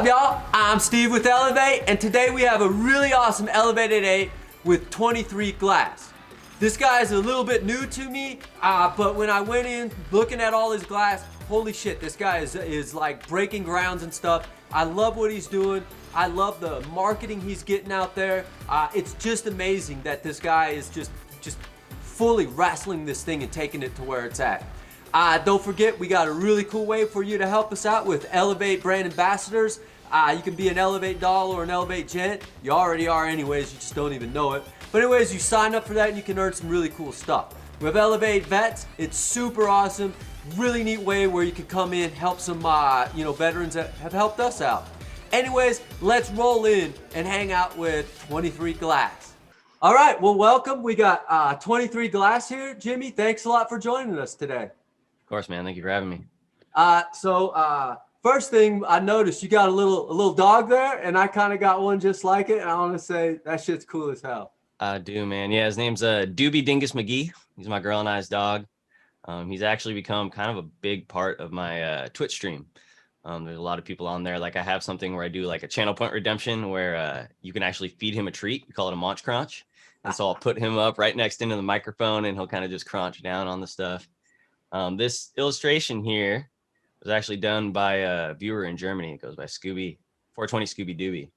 up, y'all? I'm Steve with Elev8, and today we have a really awesome Elevated 8 with 23 glass. This guy is a little bit new to me, but when I went in looking at all his glass, holy shit, this guy is like breaking grounds and stuff. I love what he's doing. I love the marketing he's getting out there. It's just amazing that this guy is just fully wrestling this thing and taking it to where it's at. Don't forget, we got a really cool way for you to help us out with Elev8 brand ambassadors. You can be an Elev8 doll or an Elev8 gent. You already are anyways, you just don't even know it. But anyways, you sign up for that and you can earn some really cool stuff. We have Elev8 vets. It's super awesome. Really neat way where you can come in, help some veterans that have helped us out. Anyways, let's roll in and hang out with 23 Glass. All right, well, welcome. We got 23 Glass here. Jimmy, thanks a lot for joining us today. Of course, man. Thank you for having me. First thing I noticed, you got a little dog there, and I kind of got one just like it. And I want to say that shit's cool as hell. I do, man. Yeah, his name's Doobie Dingus McGee. He's my girl and I's dog. He's actually become kind of a big part of my Twitch stream. There's a lot of people on there. Like I have something where I do like a channel point redemption where you can actually feed him a treat. We call it a munch crunch. And so I'll put him up right next into the microphone and he'll kind of just crunch down on the stuff. This illustration here was actually done by a viewer in Germany. It goes by 420 Scooby Dooby.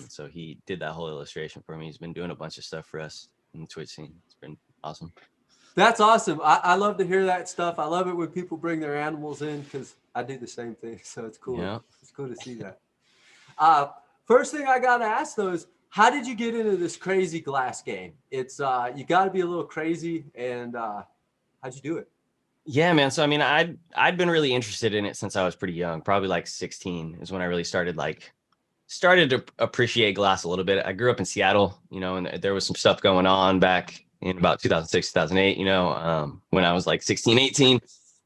So he did that whole illustration for me. He's been doing a bunch of stuff for us in the Twitch scene. It's been awesome. That's awesome. I love to hear that stuff. I love it when people bring their animals in because I do the same thing. So it's cool. Yeah. It's cool to see that. First thing I got to ask though is, how did you get into this crazy glass game? It's you got to be a little crazy. And how'd you do it? Yeah, man. So, I mean, I'd been really interested in it since I was pretty young. Probably like 16 is when I really started to appreciate glass a little bit. I grew up in Seattle, and there was some stuff going on back in about 2006, 2008, when I was like 16, 18.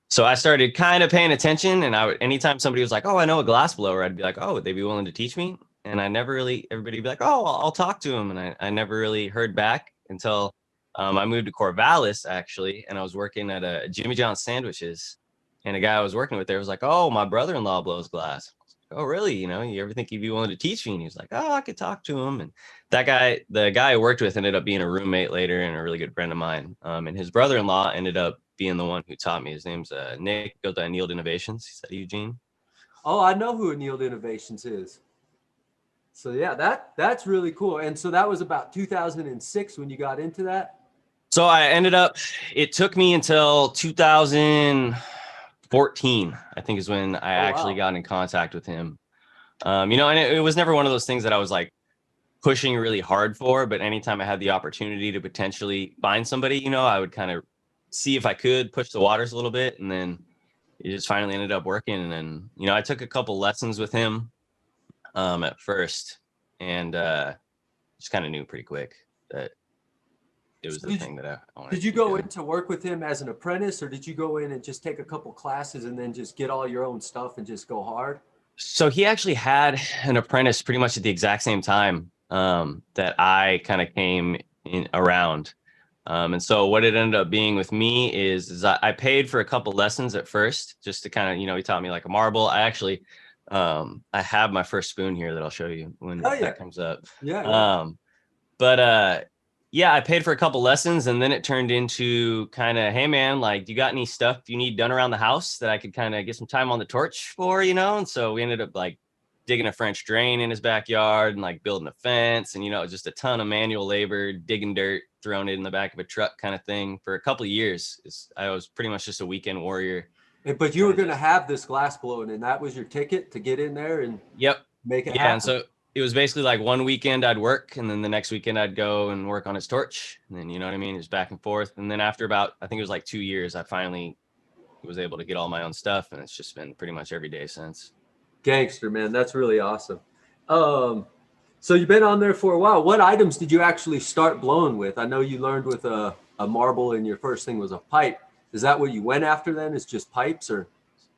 So I started kind of paying attention, and anytime somebody was like, oh, I know a glass blower, I'd be like, oh, would they be willing to teach me? And everybody would be like, oh, I'll talk to him. And I never really heard back until I moved to Corvallis, actually, and I was working at a Jimmy John's Sandwiches, and a guy I was working with there was like, oh, my brother-in-law blows glass. Oh, really? You ever think he'd be willing to teach me? And he was like, oh, I could talk to him. And that guy, the guy I worked with, ended up being a roommate later and a really good friend of mine. And his brother-in-law ended up being the one who taught me. His name's Nick, goes by Annealed Innovations. He's at Eugene. Oh, I know who Annealed Innovations is. So yeah, that's really cool. And so that was about 2006 when you got into that? So it took me until 2014, I think is when I actually got in contact with him. And it was never one of those things that I was like pushing really hard for, but anytime I had the opportunity to potentially find somebody, I would kind of see if I could push the waters a little bit. And then it just finally ended up working. And then, I took a couple lessons with him at first and just kind of knew pretty quick that it was the thing that I wanted. Did you go in to work with him as an apprentice, or did you go in and just take a couple classes and then just get all your own stuff and just go hard? So he actually had an apprentice pretty much at the exact same time that I kind of came in around. And so what it ended up being with me is I paid for a couple lessons at first just to kind of, he taught me like a marble. I actually, I have my first spoon here that I'll show you when that comes up. Yeah. Yeah, I paid for a couple lessons, and then it turned into kind of, hey man, like, do you got any stuff you need done around the house that I could kind of get some time on the torch for, And so we ended up like digging a French drain in his backyard and like building a fence and, just a ton of manual labor, digging dirt, throwing it in the back of a truck kind of thing for a couple of years. I was pretty much just a weekend warrior. But you were going to have this glass blowing, and that was your ticket to get in there and make it happen. And so it was basically like one weekend I'd work, and then the next weekend I'd go and work on his torch. And then, you know what I mean? It was back and forth. And then after about, I think it was like 2 years, I finally was able to get all my own stuff. And it's just been pretty much every day since. Gangster, man. That's really awesome. So you've been on there for a while. What items did you actually start blowing with? I know you learned with a marble, and your first thing was a pipe. Is that what you went after then? Is just pipes or?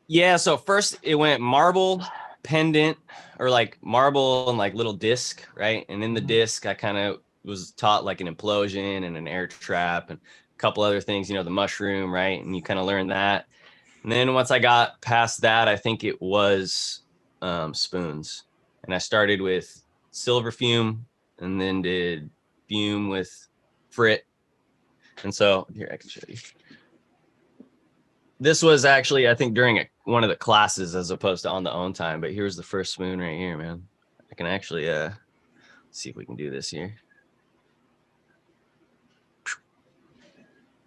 Yeah. So first it went marble, pendant, or like marble and like little disc, right? And in the disc, I kind of was taught like an implosion and an air trap and a couple other things, the mushroom, right? And you kind of learn that. And then once I got past that, I think it was spoons. And I started with silver fume and then did fume with frit. And so here, I can show you. This was actually, I think, during one of the classes as opposed to on the own time. But here's the first spoon right here, man. I can actually see if we can do this here.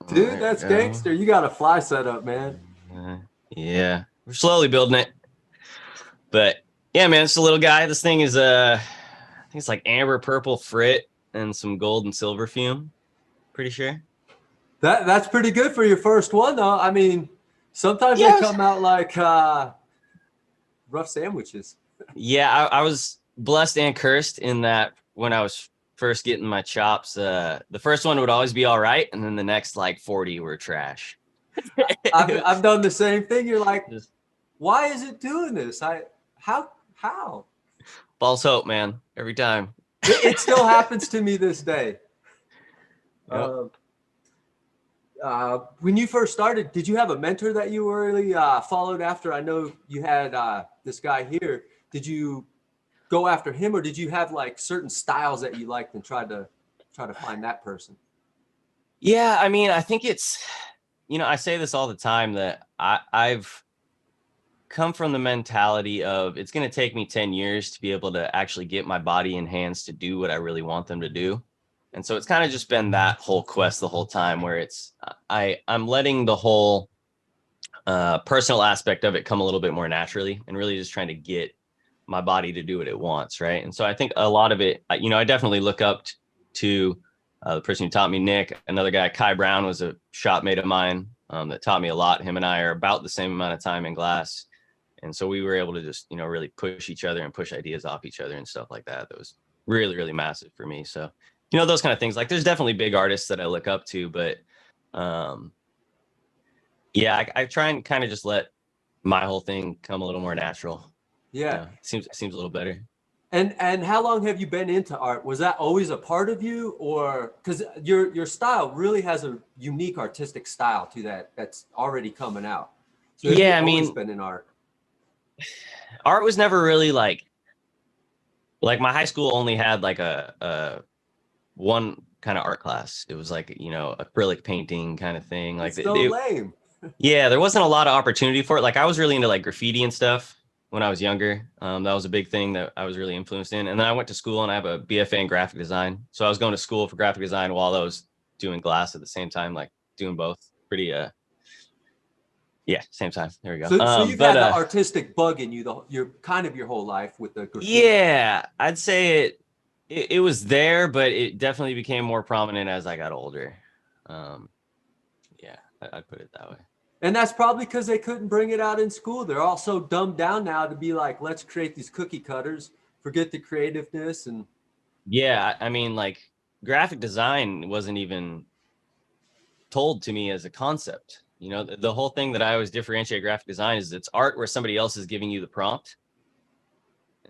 Dude, that's gangster. You got a fly setup, man. Yeah, we're slowly building it. But yeah, man, it's a little guy. This thing is I think it's like amber purple frit and some gold and silver fume. Pretty sure. That's pretty good for your first one, though. I mean, sometimes they come out like rough sandwiches. Yeah, I was blessed and cursed in that when I was first getting my chops, the first one would always be all right, and then the next like 40 were trash. I've done the same thing. You're like, why is it doing this? How? False hope, man. Every time. It still happens to me this day. Yep. When you first started, did you have a mentor that you really followed after? I know you had this guy here. Did you go after him, or did you have like certain styles that you liked and try to find that person? Yeah, I mean, I think it's, I say this all the time that I've come from the mentality of it's going to take me 10 years to be able to actually get my body and hands to do what I really want them to do. And so it's kind of just been that whole quest the whole time where it's I'm letting the whole personal aspect of it come a little bit more naturally and really just trying to get my body to do what it wants, right? And so I think a lot of it, I definitely look up to the person who taught me, Nick. Another guy, Kai Brown, was a shop mate of mine that taught me a lot. Him and I are about the same amount of time in glass. And so we were able to just, really push each other and push ideas off each other and stuff like that. That was really, really massive for me. So, those kind of things. Like there's definitely big artists that I look up to, but yeah, I try and kind of just let my whole thing come a little more natural. Yeah. Seems a little better. And how long have you been into art? Was that always a part of you, or because your style really has a unique artistic style to that's already coming out? So yeah, always been in art. Art was never really like my high school only had like a one kind of art class. It was like, acrylic painting kind of thing. Like so lame. Yeah, there wasn't a lot of opportunity for it. Like I was really into like graffiti and stuff when I was younger. That was a big thing that I was really influenced in. And then I went to school and I have a BFA in graphic design. So I was going to school for graphic design while I was doing glass at the same time, like doing both. Pretty yeah, same time. There we go. So you've had the artistic bug in you your whole life with the graffiti. Yeah, I'd say it was there, but it definitely became more prominent as I got older. Yeah, I'd put it that way. And that's probably because they couldn't bring it out in school. They're all so dumbed down now to be like, let's create these cookie cutters, forget the creativeness. And yeah, I mean, like graphic design wasn't even told to me as a concept. The whole thing that I always differentiate graphic design is it's art where somebody else is giving you the prompt.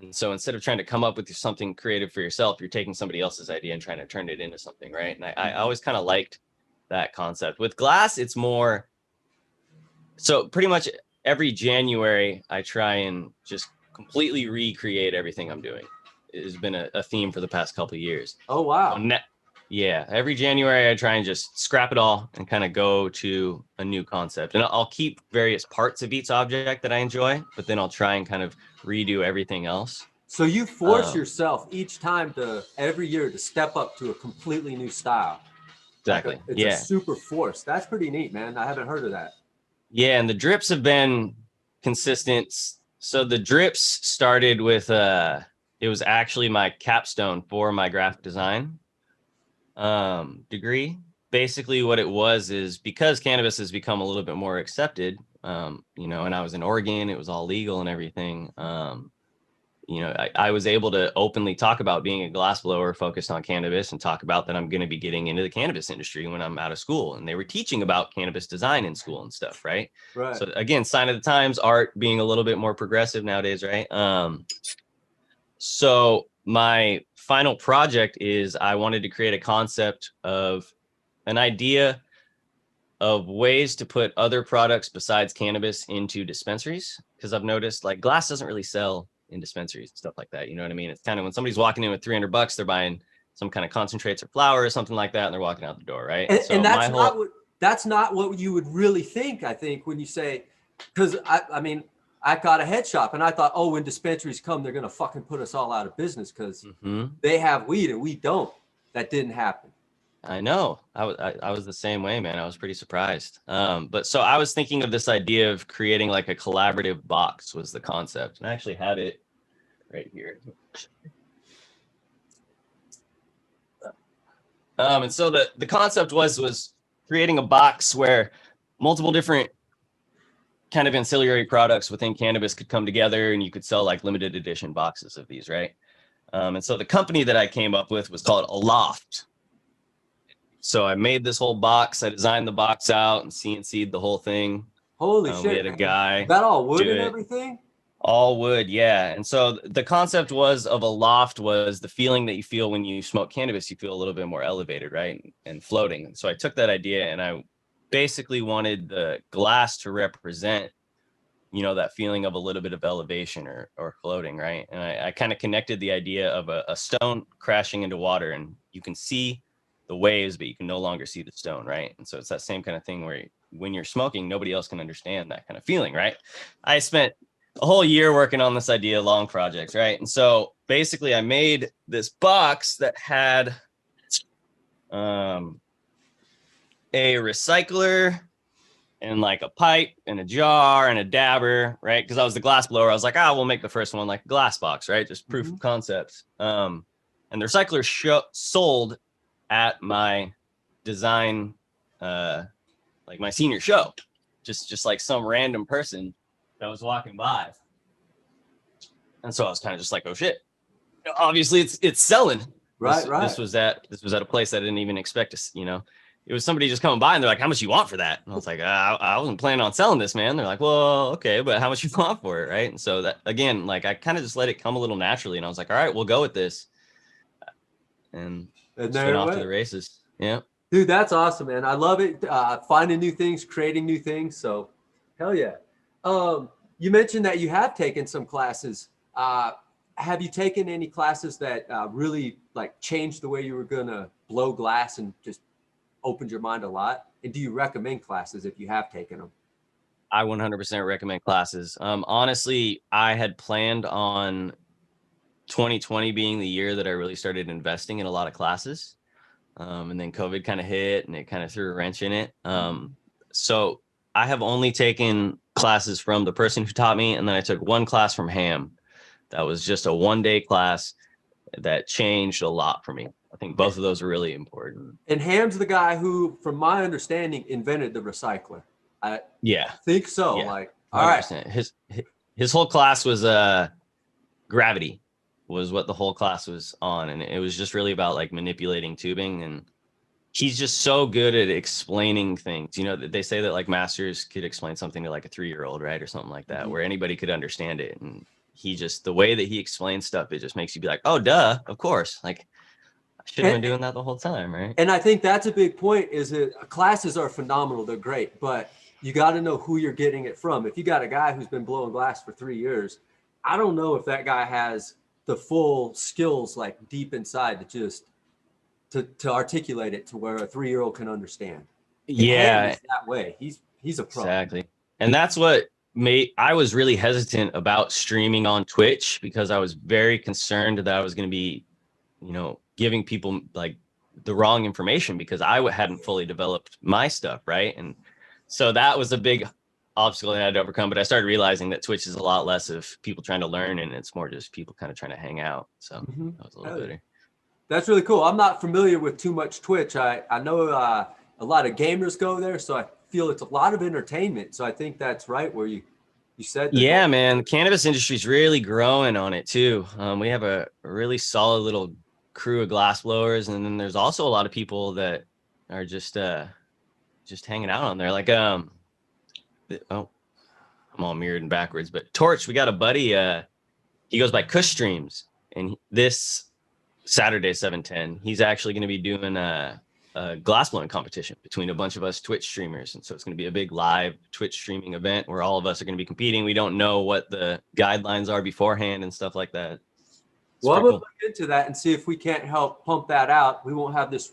And so instead of trying to come up with something creative for yourself, you're taking somebody else's idea and trying to turn it into something, right? And I always kind of liked that concept. With glass, it's more, so pretty much every January, I try and just completely recreate everything I'm doing. It has been a theme for the past couple of years. Oh, wow. Yeah, every January I try and just scrap it all and kind of go to a new concept. And I'll keep various parts of each object that I enjoy, but then I'll try and kind of redo everything else. So you force yourself each time every year to step up to a completely new style. Exactly. It's a super force. That's pretty neat, man. I haven't heard of that. Yeah, and the drips have been consistent. So the drips started with it was actually my capstone for my graphic design degree. Basically what it was is because cannabis has become a little bit more accepted, and I was in Oregon, it was all legal and everything. I was able to openly talk about being a glassblower focused on cannabis and talk about that I'm going to be getting into the cannabis industry when I'm out of school. And they were teaching about cannabis design in school and stuff, right? Right. So again, sign of the times, art being a little bit more progressive nowadays, right? So my final project is I wanted to create a concept of an idea of ways to put other products besides cannabis into dispensaries. Because I've noticed like glass doesn't really sell in dispensaries and stuff like that. You know what I mean? It's kind of when somebody's walking in with $300, they're buying some kind of concentrates or flour or something like that, and they're walking out the door, right? And that's not what you would really think, I think, when you say, because I mean, I got a head shop and I thought, oh, when dispensaries come, they're gonna fucking put us all out of business because they have weed and we don't. That didn't happen. I know. I was the same way, man. I was pretty surprised. But so I was thinking of this idea of creating like a collaborative box was the concept, and I actually have it right here. And so the concept was creating a box where multiple different kind of ancillary products within cannabis could come together, and you could sell like limited edition boxes of these, right? And so the company that I came up with was called Elev8. So I made this whole box. I designed the box out and CNC'd the whole thing. Holy shit! We had a guy. That all wood and everything. All wood, yeah. And so the concept was of a loft was the feeling that you feel when you smoke cannabis. You feel a little bit more elevated, right, and floating. And so I took that idea and I basically wanted the glass to represent, you know, that feeling of a little bit of elevation or floating, right? And I kind of connected the idea of a stone crashing into water, and you can see the waves, but you can no longer see the stone, right? And so it's that same kind of thing where when you're smoking, nobody else can understand that kind of feeling, right? I spent a whole year working on this idea, long projects, right? And so basically I made this box that had a recycler and like a pipe and a jar and a dabber, right? Because I was the glass blower. I was like, we'll make the first one like a glass box, right? Just proof of concept. And the recycler sold at my design, like my senior show, just like some random person that was walking by. And so I was kind of just like, oh shit, obviously it's selling. Right. This was at a place I didn't even expect to, you know, it was somebody just coming by and they're like, how much you want for that? And I was like, I wasn't planning on selling this, man. They're like, well, okay, but how much you want for it? Right. And so that, again, like I kind of just let it come a little naturally, and I was like, all right, we'll go with this. And then off to the races. Yeah. Dude, that's awesome, man. I love it. Finding new things, creating new things. So hell yeah. You mentioned that you have taken some classes. Have you taken any classes that really like changed the way you were going to blow glass and just opened your mind a lot? And do you recommend classes if you have taken them? I 100% recommend classes. Honestly, I had planned on 2020 being the year that I really started investing in a lot of classes. And then COVID kind of hit and it kind of threw a wrench in it. So I have only taken classes from the person who taught me. And then I took one class from Ham. That was just a 1-day class that changed a lot for me. I think both of those are really important. And Ham's the guy who, from my understanding, invented the recycler. I think so. Yeah. Like, all 100%. Right. His whole class was gravity was what the whole class was on. And it was just really about like manipulating tubing. And he's just so good at explaining things. You know, they say that like masters could explain something to like a 3-year-old, right? Or something like that, where anybody could understand it. And he just, the way that he explains stuff, it just makes you be like, oh, duh, of course. Like, I should have been doing that the whole time, right? And I think that's a big point, is that classes are phenomenal. They're great, but you got to know who you're getting it from. If you got a guy who's been blowing glass for 3 years, I don't know if that guy has the full skills like deep inside to just to articulate it to where a 3-year-old can understand. Yeah, that way. He's a pro. Exactly. And that's what I was really hesitant about streaming on Twitch, because I was very concerned that I was going to be, you know, giving people like the wrong information because I hadn't fully developed my stuff, right? And so that was a big obstacle I had to overcome. But I started realizing that Twitch is a lot less of people trying to learn, and it's more just people kind of trying to hang out. So that was a little better. That's really cool. I'm not familiar with too much Twitch. I know a lot of gamers go there, so I feel it's a lot of entertainment. So I think that's right where you said that. Yeah, man. The cannabis industry is really growing on it too. We have a really solid little crew of glass blowers, and then there's also a lot of people that are just hanging out on there. Like I'm all mirrored and backwards, but Torch, we got a buddy, he goes by Kush Streams, and this Saturday 7:10 he's actually going to be doing a a glass blowing competition between a bunch of us Twitch streamers. And so it's going to be a big live Twitch streaming event where all of us are going to be competing. We don't know what the guidelines are beforehand and stuff like that. Well, I'm going to look into that and see if we can't help pump that out. We won't have this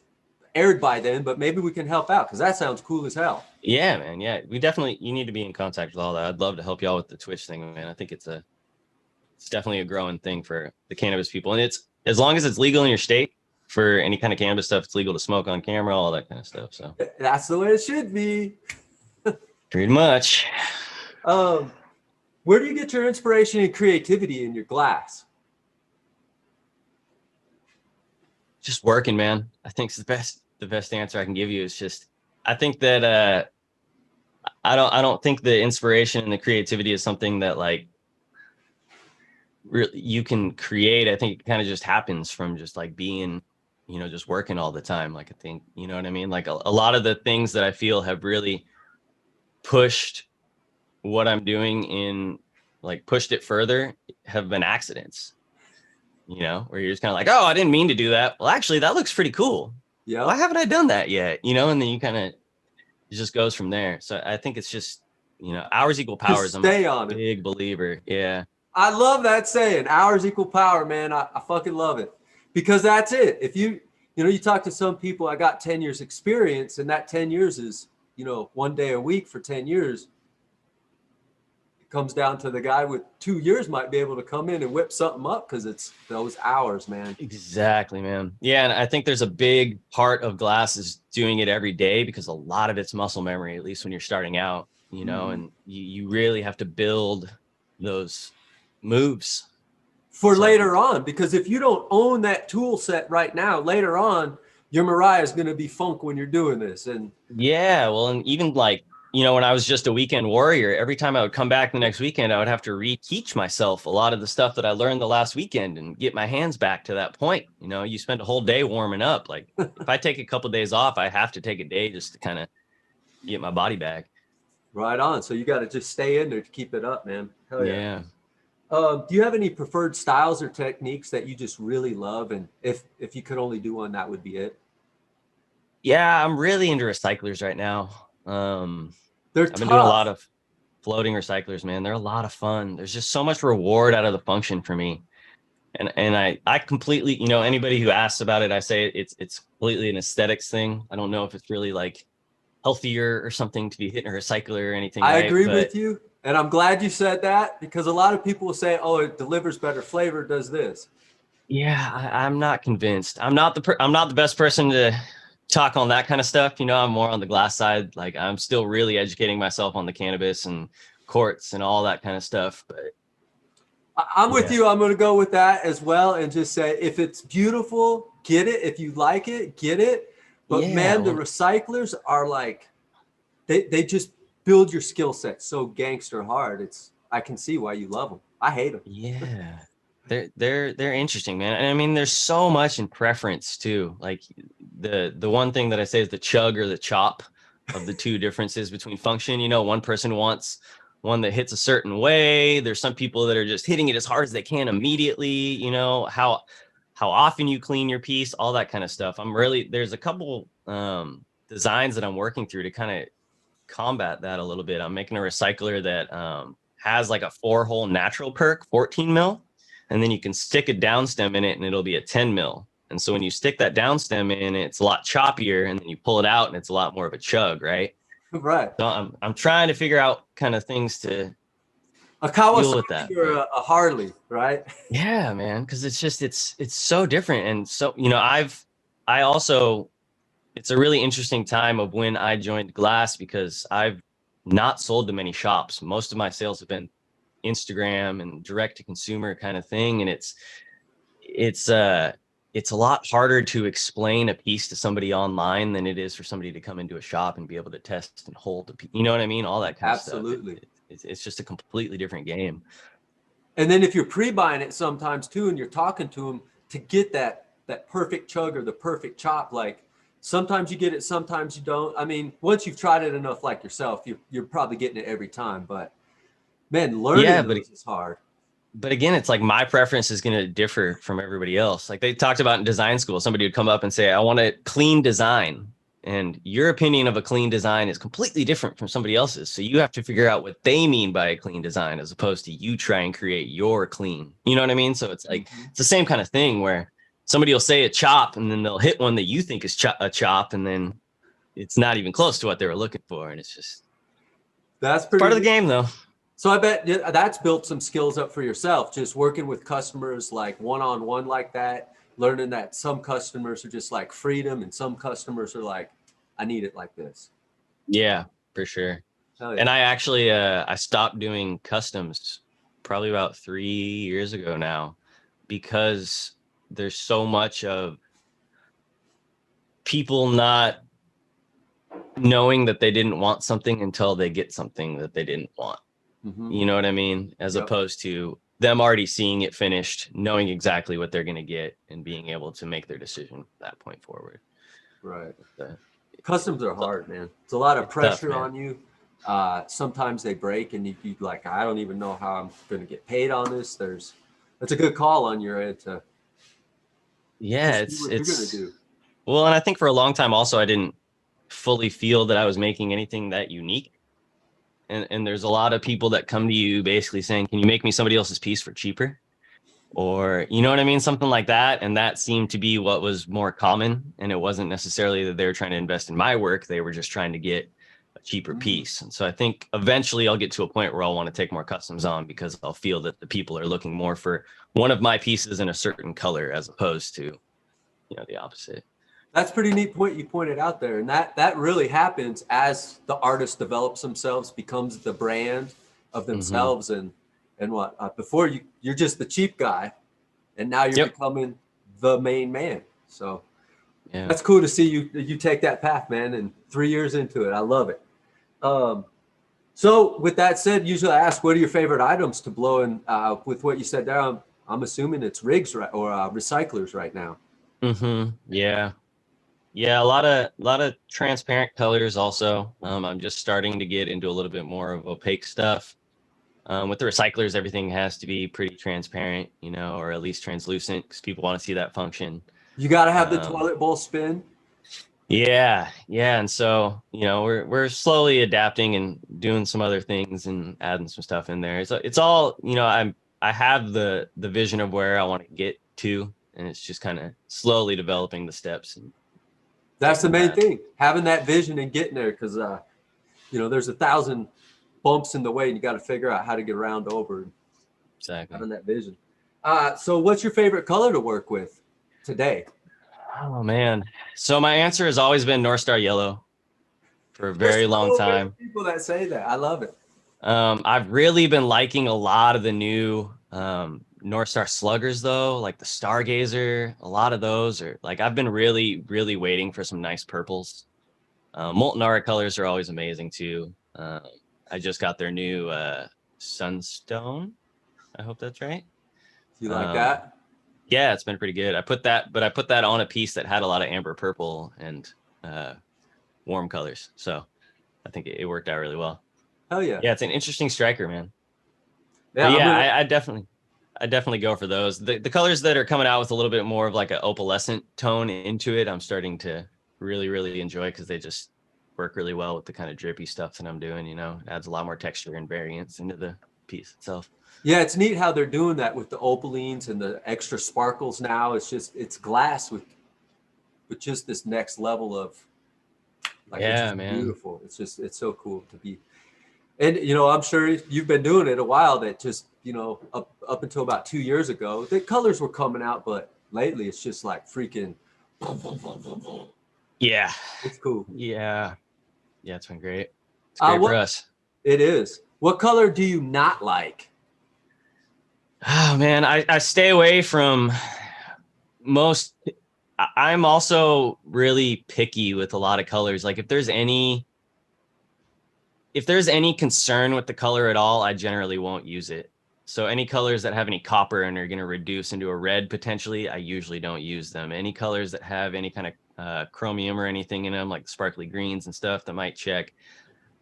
aired by then, but maybe we can help out because that sounds cool as hell. Yeah, man. Yeah, you need to be in contact with all that. I'd love to help you all with the Twitch thing, man. I think it's definitely a growing thing for the cannabis people. And it's, as long as it's legal in your state for any kind of cannabis stuff, it's legal to smoke on camera, all that kind of stuff. So that's the way it should be. Pretty much. Where do you get your inspiration and creativity in your glass? Just working, man. I think it's the best answer I can give you is just, I think that I don't think the inspiration and the creativity is something that like really you can create. I think it kind of just happens from just like being, you know, just working all the time. Like I think, you know what I mean? Like a lot of the things that I feel have really pushed what I'm doing in, like pushed it further, have been accidents. You know, where you're just kind of like, oh, I didn't mean to do that. Well, actually, that looks pretty cool. Yeah. Why haven't I done that yet? You know, and then you kind of, it just goes from there. So I think it's just, you know, hours equal powers. I'm a big believer. Yeah. I love that saying, hours equal power, man. I fucking love it because that's it. If you talk to some people, I got 10 years experience and that 10 years is, you know, 1 day a week for 10 years. Comes down to the guy with 2 years might be able to come in and whip something up because it's those hours, man. Exactly, man. Yeah, and I think there's a big part of glass is doing it every day because a lot of it's muscle memory, at least when you're starting out, you know, and you really have to build those moves for later on, because if you don't own that tool set right now, later on, your Mariah is going to be funk when you're doing this. And yeah, well, and even like, you know, when I was just a weekend warrior, every time I would come back the next weekend, I would have to reteach myself a lot of the stuff that I learned the last weekend and get my hands back to that point. You know, you spend a whole day warming up. Like if I take a couple of days off, I have to take a day just to kind of get my body back. Right on. So you got to just stay in there to keep it up, man. Hell yeah. Yeah. Do you have any preferred styles or techniques that you just really love? And if you could only do one, that would be it. Yeah, I'm really into recyclers right now. I've been doing a lot of floating recyclers, man. They're a lot of fun. There's just so much reward out of the function for me. And I completely, you know, anybody who asks about it, I say it's completely an aesthetics thing. I don't know if it's really like healthier or something to be hitting a recycler or anything. I agree with you. And I'm glad you said that because a lot of people will say, oh, it delivers better flavor, does this. Yeah, I'm not convinced. I'm not the best person to talk on that kind of stuff. You know, I'm more on the glass side. Like I'm still really educating myself on the cannabis and quartz and all that kind of stuff. But I'm with you. I'm going to go with that as well and just say, if it's beautiful, get it. If you like it, get it. But man, the recyclers are like, they just build your skill set so gangster hard. I can see why you love them. I hate them. Yeah. They're interesting, man. And I mean, there's so much in preference too. Like the one thing that I say is the chug or the chop of the two differences between function. You know, one person wants one that hits a certain way. There's some people that are just hitting it as hard as they can immediately. You know, how often you clean your piece, all that kind of stuff. There's a couple designs that I'm working through to kind of combat that a little bit. I'm making a recycler that has like a 4-hole natural perk, 14 mil. And then you can stick a downstem in it and it'll be a 10 mil. And so when you stick that downstem in, it's a lot choppier and then you pull it out and it's a lot more of a chug, right? Right. So I'm trying to figure out kind of things to a Kawasaki deal with that. Or a Harley, right? Yeah, man. Cause it's just, it's so different. And so, you know, it's a really interesting time of when I joined glass because I've not sold to many shops. Most of my sales have been Instagram and direct to consumer kind of thing. And it's a lot harder to explain a piece to somebody online than it is for somebody to come into a shop and be able to test and hold the, you know what I mean? All that kind of stuff. Absolutely. It's just a completely different game. And then if you're pre-buying it sometimes too, and you're talking to them to get that perfect chug or the perfect chop, like sometimes you get it, sometimes you don't. I mean, once you've tried it enough, like yourself, you're probably getting it every time, but man, learning those is hard. But again, it's like my preference is going to differ from everybody else. Like they talked about in design school, somebody would come up and say, I want a clean design. and your opinion of a clean design is completely different from somebody else's. So you have to figure out what they mean by a clean design, as opposed to you try and create your clean. You know what I mean? So it's like, it's the same kind of thing where somebody will say a chop and then they'll hit one that you think is a chop, and then it's not even close to what they were looking for. And it's just, That's pretty part of the game though. So I bet that's built some skills up for yourself, just working with customers like one-on-one like that, learning that some customers are just like freedom and some customers are like, I need it like this. Yeah, for sure. Hell yeah. And I actually, I stopped doing customs probably about 3 years ago now, because there's so much of people not knowing that they didn't want something until they get something that they didn't want. You know what I mean? As opposed to them already seeing it finished, knowing exactly what they're going to get, and being able to make their decision from that point forward. Right. Customs are hard, man. It's a lot of pressure tough, on you. Sometimes they break and you like, I don't even know how I'm going to get paid on this. That's a good call on your end to it's what you're going to do. Well, and I think for a long time also, I didn't fully feel that I was making anything that unique. And there's a lot of people that come to you basically saying, can you make me somebody else's piece for cheaper? Or, you know what I mean? Something like that. And that seemed to be what was more common. And it wasn't necessarily that they were trying to invest in my work. They were just trying to get a cheaper piece. And so I think eventually I'll get to a point where I'll want to take more customs on, because I'll feel that the people are looking more for one of my pieces in a certain color, as opposed to, the opposite. That's a pretty neat point you pointed out there. And that really happens as the artist develops themselves, becomes the brand of themselves. And what before you're just the cheap guy, and now you're becoming the main man. So that's cool to see you take that path, man. And 3 years into it, I love it. So with that said, usually I ask, what are your favorite items to blow? And with what you said there, I'm assuming it's rigs or recyclers right now. Yeah, a lot of transparent colors also. I'm just starting to get into a little bit more of opaque stuff. With the recyclers, everything has to be pretty transparent, or at least translucent, because people want to see that function. You got to have the toilet bowl spin. Yeah. And so, we're slowly adapting and doing some other things and adding some stuff in there. So it's all, I have the vision of where I want to get to, and it's just kind of slowly developing the steps. And that's the main thing, having that vision and getting there, because there's 1,000 bumps in the way, and you got to figure out how to get around over. Exactly. Having that vision. So what's your favorite color to work with today? Oh man, so my answer has always been North Star Yellow for a very long time. People that say that, I love it. I've really been liking a lot of the new North Star Sluggers, though, like the Stargazer. A lot of those are like, I've been really, really waiting for some nice purples. Molten Aura colors are always amazing too. I just got their new Sunstone. I hope that's right. You like that? Yeah, it's been pretty good. I put that on a piece that had a lot of amber purple and warm colors. So I think it worked out really well. Hell yeah. Yeah, it's an interesting striker, man. Yeah, I definitely go for those. The colors that are coming out with a little bit more of like an opalescent tone into it, I'm starting to really, really enjoy, because they just work really well with the kind of drippy stuff that I'm doing. It adds a lot more texture and variance into the piece itself. Yeah, it's neat how they're doing that with the opalines and the extra sparkles now. It's glass with just this next level of it's man, beautiful. It's so cool to be. And I'm sure you've been doing it a while, that just up until about 2 years ago, the colors were coming out, but lately it's just like freaking. Yeah, it's cool. Yeah, it's been great. It's great for us. It is. What color do you not like? Oh man, I stay away from most. I'm also really picky with a lot of colors. Like if there's any concern with the color at all, I generally won't use it. So any colors that have any copper and are going to reduce into a red potentially, I usually don't use them. Any colors that have any kind of chromium or anything in them, like sparkly greens and stuff, that might check,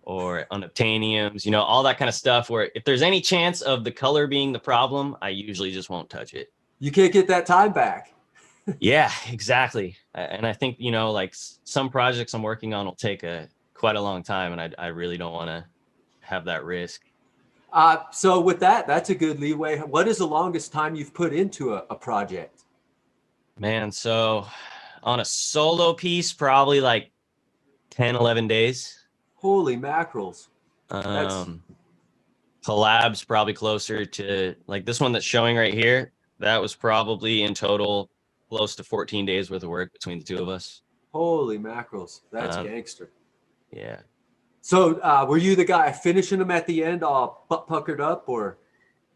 or unobtainiums, all that kind of stuff, where if there's any chance of the color being the problem, I usually just won't touch it. You can't get that time back. Yeah, exactly. And I think, like some projects I'm working on will take quite a long time, and I really don't want to have that risk. So with that, that's a good leeway. What is the longest time you've put into a project? Man, so on a solo piece, probably like 10, 11 days. Holy mackerels. That's Um, Collabs probably closer to like this one that's showing right here. That was probably in total close to 14 days worth of work between the two of us. holy mackerels. That's Um, gangster. yeah. So were you the guy finishing them at the end all butt puckered up or?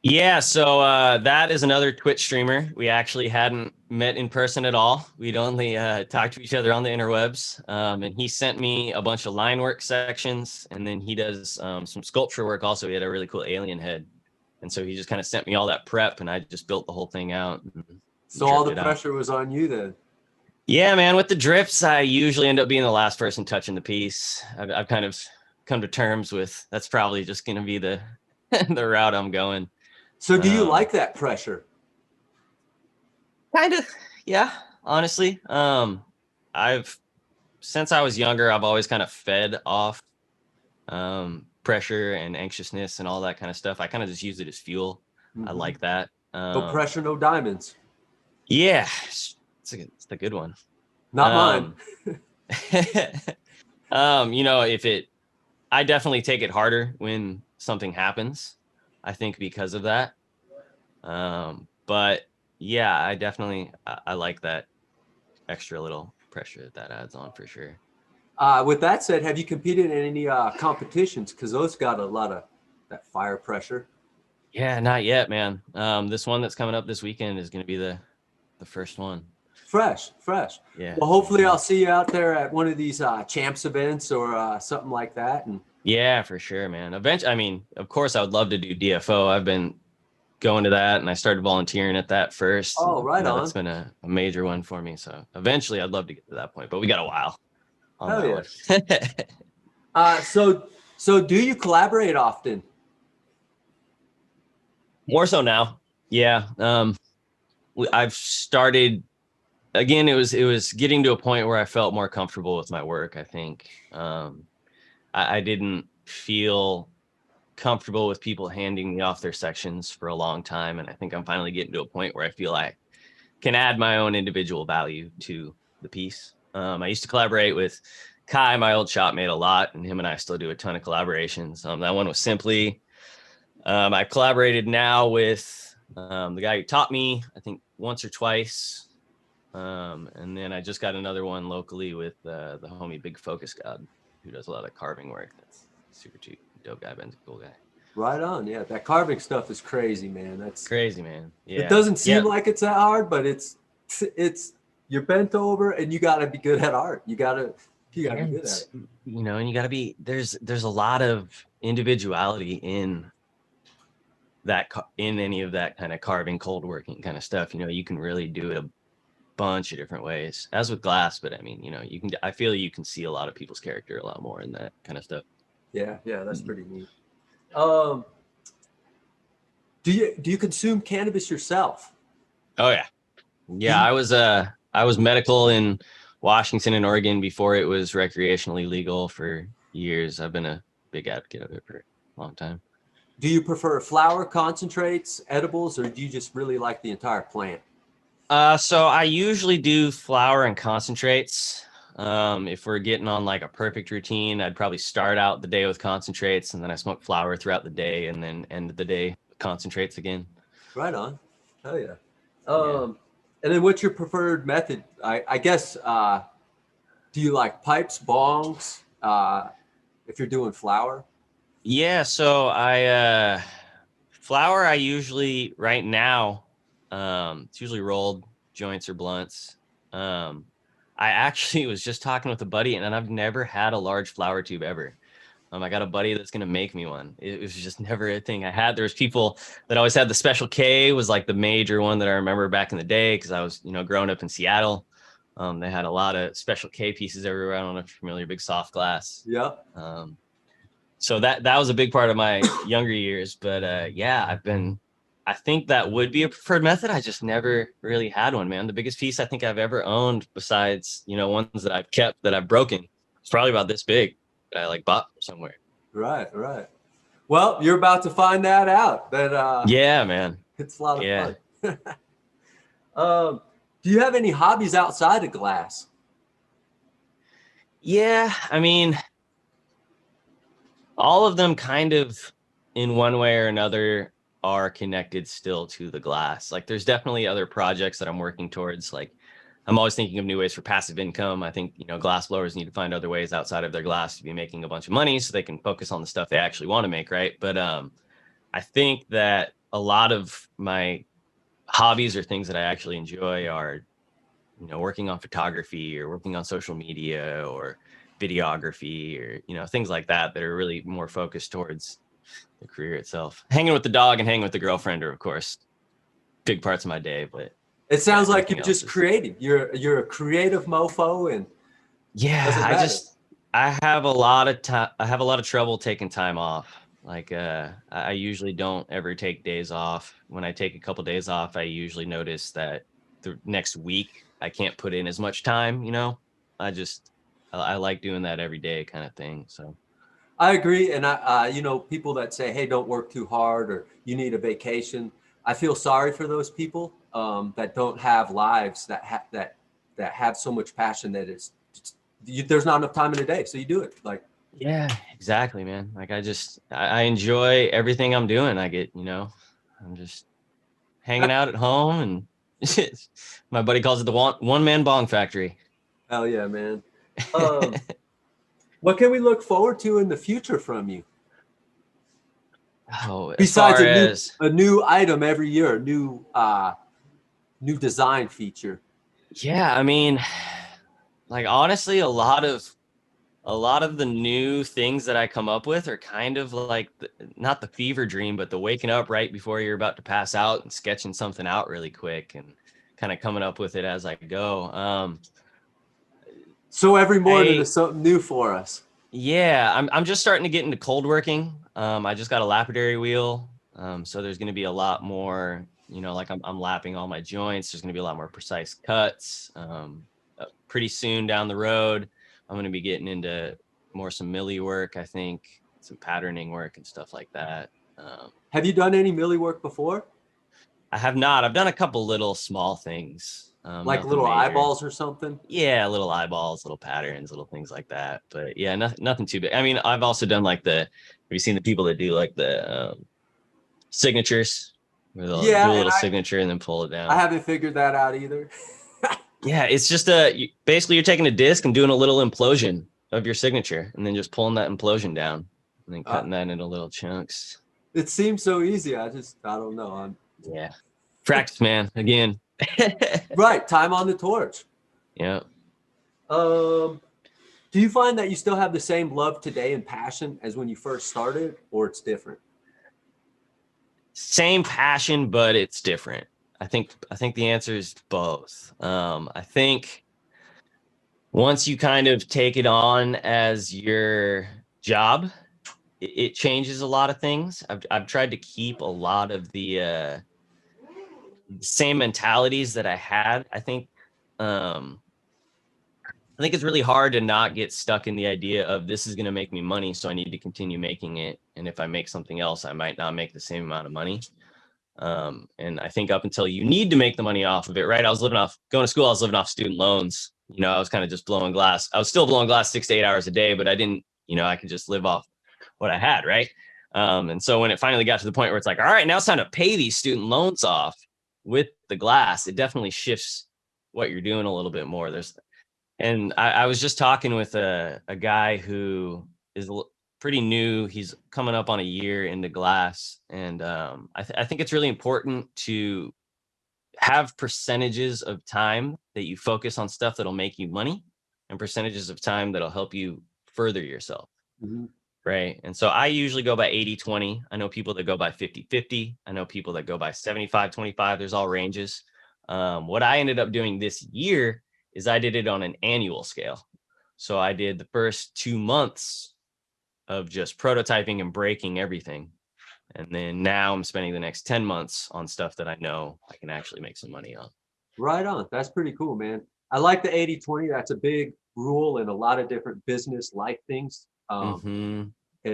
Yeah, so that is another Twitch streamer. We actually hadn't met in person at all. We'd only talked to each other on the interwebs. And he sent me a bunch of line work sections, and then he does some sculpture work also. He had a really cool alien head. And so he just kind of sent me all that prep, and I just built the whole thing out and So all dripped the it out. pressure was on you then. Yeah, man, with the drips, I usually end up being the last person touching the piece. I've kind of come to terms with that's probably just going to be the the route I'm going. So do you Um, like that pressure? Kind of, yeah, honestly. I've since I was younger, I've always kind of fed off pressure and anxiousness and all that kind of stuff. I kind of just use it as fuel. I Mm-hmm. like that. No pressure, no diamonds. Yeah, it's a good one. Not mine. Um, if I definitely take it harder when something happens. I think because of that. But yeah, I like that extra little pressure that adds on for sure. With that said, have you competed in any competitions? Because those got a lot of that fire pressure. Yeah, not yet, man. This one that's coming up this weekend is going to be the first one. Fresh, fresh. Yeah. Well, hopefully I'll see you out there at one of these champs events or something like that. And Yeah, for sure, man. Eventually, I mean, of course, I would love to do DFO. I've been going to that, and I started volunteering at that first. oh, And, right that's on. been a major one for me. So eventually, I'd love to get to that point, but we got a while on Hell that yeah. one. So do you collaborate often? More so now. Yeah. I've started again. It was getting to a point where I felt more comfortable with my work. I think I didn't feel comfortable with people handing me off their sections for a long time, and I think I'm finally getting to a point where I feel I can add my own individual value to the piece. I used to collaborate with Kai, my old shopmate, a lot, and him and I still do a ton of collaborations. That one was Simply. I've collaborated now with the guy who taught me, I think once or twice. And then I just got another one locally with the homie Big Focus God, who does a lot of carving work. That's super dope guy. Ben's a cool guy. Right on. Yeah, that carving stuff is crazy, man. That's Crazy, man. Yeah. It doesn't seem Yeah. like it's that hard, but it's you're bent over and you got to be good at art. You got to be good at it. And you got to be there's a lot of individuality in any of that kind of carving, cold working kind of stuff. You can really do it a bunch of different ways, as with glass. But I mean, I feel you can see a lot of people's character a lot more in that kind of stuff. Yeah, that's pretty neat. Do you consume cannabis yourself? Oh yeah. I was medical in Washington and Oregon before it was recreationally legal for years. I've been a big advocate of it for a long time. Do you prefer flower, concentrates, edibles, or do you just really like the entire plant? So I usually do flower and concentrates. If we're getting on like a perfect routine, I'd probably start out the day with concentrates, and then I smoke flower throughout the day, and then end the day with concentrates again. Right on. Hell yeah. And then what's your preferred method? I guess, do you like pipes, bongs, if you're doing flower? Yeah, so flower I usually right now, it's usually rolled joints or blunts. I actually was just talking with a buddy, and I've never had a large flower tube ever. I got a buddy that's gonna make me one. It was just never a thing I had. There was people that always had the Special K, was like the major one that I remember back in the day, because I was growing up in Seattle. They had a lot of Special K pieces everywhere. I don't know if you're familiar, big soft glass. Yep. So that was a big part of my younger years. But yeah, I've been I think that would be a preferred method. I just never really had one, man. The biggest piece I think I've ever owned, besides, ones that I've kept that I've broken, it's probably about this big that I like bought from somewhere. Right, right. Well, you're about to find that out. That Yeah, man. it's a lot of Yeah. fun. Do you have any hobbies outside of glass? Yeah. I mean, all of them kind of in one way or another are connected still to the glass. Like there's definitely other projects that I'm working towards. Like I'm always thinking of new ways for passive income. I think, glass blowers need to find other ways outside of their glass to be making a bunch of money so they can focus on the stuff they actually want to make, right? But I think that a lot of my hobbies or things that I actually enjoy are, working on photography or working on social media or videography or, things like that are really more focused towards the career itself. Hanging with the dog and hanging with the girlfriend are, of course, big parts of my day. But It sounds like everything you're else just creative. You're a creative mofo, and doesn't matter. I have a lot of time. I have a lot of trouble taking time off. Like I usually don't ever take days off. When I take a couple days off, I usually notice that the next week I can't put in as much time. I like doing that every day, kind of thing. So I agree, and people that say, "Hey, don't work too hard," or "You need a vacation." I feel sorry for those people that don't have lives that have so much passion that there's not enough time in a day, so you do it. Like, yeah, exactly, man. Like I enjoy everything I'm doing. I'm just hanging out at home, and my buddy calls it the one man bong factory. hell yeah, man. What can we look forward to in the future from you? Oh, as Besides far as a new item every year, new design feature. yeah, I mean, like honestly, a lot of the new things that I come up with are kind of like not the fever dream, but the waking up right before you're about to pass out and sketching something out really quick and kind of coming up with it as I go. So every morning I is something new for us. Yeah, I'm just starting to get into cold working. I just got a lapidary wheel. So there's going to be a lot more, like I'm lapping all my joints. There's going to be a lot more precise cuts. Pretty soon down the road, I'm going to be getting into some milli work, I think, some patterning work and stuff like that. Have you done any milli work before? I have not. I've done a couple little small things, Like nothing little major. eyeballs or something? Yeah, little eyeballs, little patterns, little things like that. But yeah, nothing too big. I mean, I've also done like have you seen the people that do like the signatures where they'll Yeah, do a and little signature and then pull it I down? haven't figured that out either. Yeah, it's just basically you're taking a disc and doing a little implosion of your signature and then just pulling that implosion down and then cutting that into little chunks. It seems so easy. I don't know. Yeah. Practice, man. Again. Right, time on the torch. Yeah. Do you find that you still have the same love today and passion as when you first started, or it's different? Same passion, but it's different. I think the answer is both. I think once you kind of take it on as your job, it changes a lot of things. I've tried to keep a lot of the same mentalities that I had. I think it's really hard to not get stuck in the idea of this is going to make me money, so I need to continue making it. And if I make something else, I might not make the same amount of money. And I think up until you need to make the money off of it, right? Going to school, I was living off student loans. I was kind of just blowing glass. I was still blowing glass 6 to 8 hours a day, but I didn't, I could just live off what I had, right? And so when it finally got to the point where it's like, all right, now it's time to pay these student loans off with the glass, it definitely shifts what you're doing a little bit more. And I was just talking with a guy who is pretty new. He's coming up on a year into glass. And I think it's really important to have percentages of time that you focus on stuff that'll make you money and percentages of time that'll help you further yourself. Mm-hmm. Right. And so I usually go by 80-20. I know people that go by 50-50. I know people that go by 75-25. There's all ranges. What I ended up doing this year is I did it on an annual scale. So I did the first 2 months of just prototyping and breaking everything. And then now I'm spending the next 10 months on stuff that I know I can actually make some money on. Right on. That's pretty cool, man. I like the 80-20. That's a big rule in a lot of different business life things. And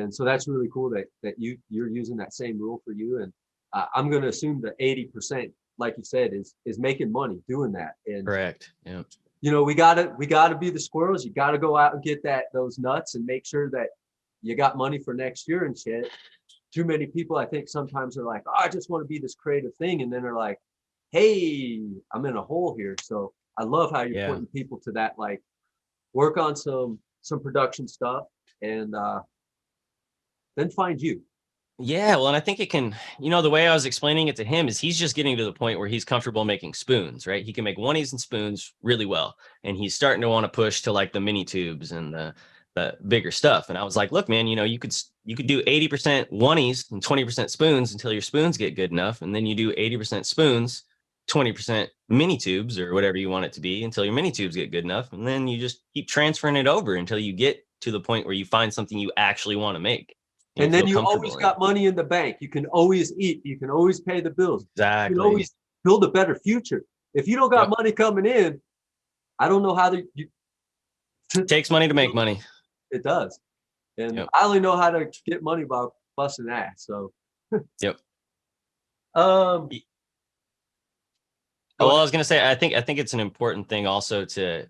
so that's really cool that you're using that same rule for you. And I'm going to assume that 80%, like you said, is making money doing that. And correct. Yeah. you know, we gotta be the squirrels. You gotta go out and get those nuts and make sure that you got money for next year and shit. Too many people, I think, sometimes are like, oh, I just want to be this creative thing, and then they're like, hey, I'm in a hole here. So I love how you're pointing people to that, like, work on some production stuff, and then find you. Yeah, well, and I think it can, the way I was explaining it to him is he's just getting to the point where he's comfortable making spoons, right? He can make oneies and spoons really well. And he's starting to want to push to like the mini tubes and the bigger stuff. And I was like, look, man, you could do 80% oneies and 20% spoons until your spoons get good enough. And then you do 80% spoons, 20% mini tubes or whatever you want it to be until your mini tubes get good enough. And then you just keep transferring it over until you get to the point where you find something you actually want to make. And then you always got money in the bank. You can always eat. You can always pay the bills. Exactly. You can always build a better future. If you don't got money coming in, I don't know how it takes money to make money. It does. And I only know how to get money by busting ass. So yep. Well, I was gonna say I think it's an important thing also to,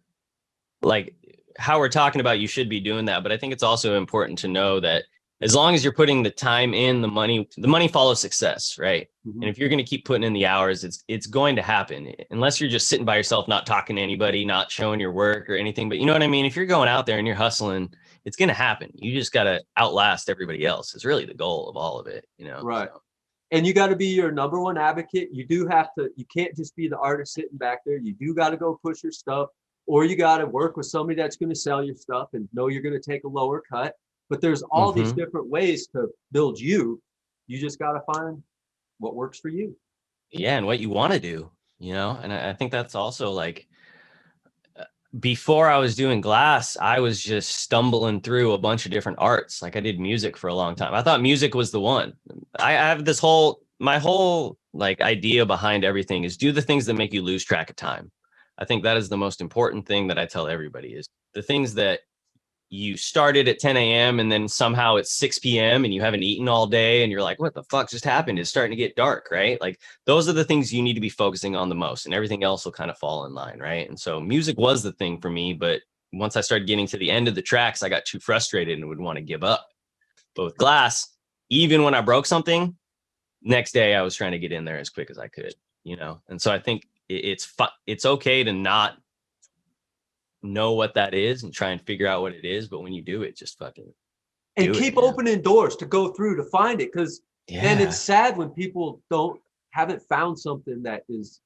like, how we're talking about you should be doing that, but I think it's also important to know that as long as you're putting the time in, the money follows success, right? Mm-hmm. And if you're going to keep putting in the hours, it's going to happen, unless you're just sitting by yourself, not talking to anybody, not showing your work or anything. But you know what I mean? If you're going out there and you're hustling, it's going to happen. You just got to outlast everybody else. It's really the goal of all of it, Right. So. And you got to be your number one advocate. You can't just be the artist sitting back there. You do got to go push your stuff, or you got to work with somebody that's going to sell your stuff and know you're going to take a lower cut. But there's all these different ways to build you. You just got to find what works for you. Yeah, and what you want to do, And I think that's also like, before I was doing glass, I was just stumbling through a bunch of different arts. Like I did music for a long time. I thought music was the one. I have my whole like idea behind everything is do the things that make you lose track of time. I think that is the most important thing that I tell everybody is the things that you started at 10 a.m. and then somehow it's 6 p.m. and you haven't eaten all day and you're like, what the fuck just happened? It's starting to get dark, right? Like those are the things you need to be focusing on the most, and everything else will kind of fall in line, right? And so music was the thing for me, but once I started getting to the end of the tracks, I got too frustrated and would want to give up. But with glass, even when I broke something, next day I was trying to get in there as quick as I could, And so I think it's okay to not know what that is and try and figure out what it is, but when you do it, just fucking and keep opening doors to go through to find it, because then it's sad when people haven't found something that is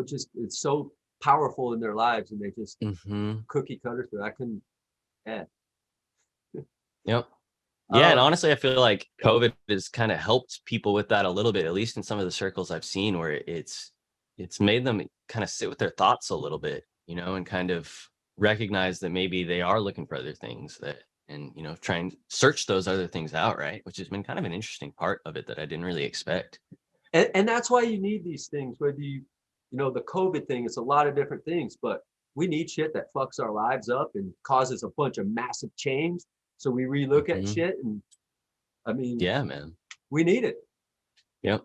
just it's so powerful in their lives and they just cookie cutter through. I couldn't Yep. Yeah, and honestly I feel like COVID has kind of helped people with that a little bit, at least in some of the circles I've seen, where it's made them kind of sit with their thoughts a little bit, and kind of recognize that maybe they are looking for other things and try and search those other things out, right? Which has been kind of an interesting part of it that I didn't really expect. And that's why you need these things, whether the COVID thing, it's a lot of different things, but we need shit that fucks our lives up and causes a bunch of massive change. So we relook at shit, and I mean, yeah, man, we need it. Yep.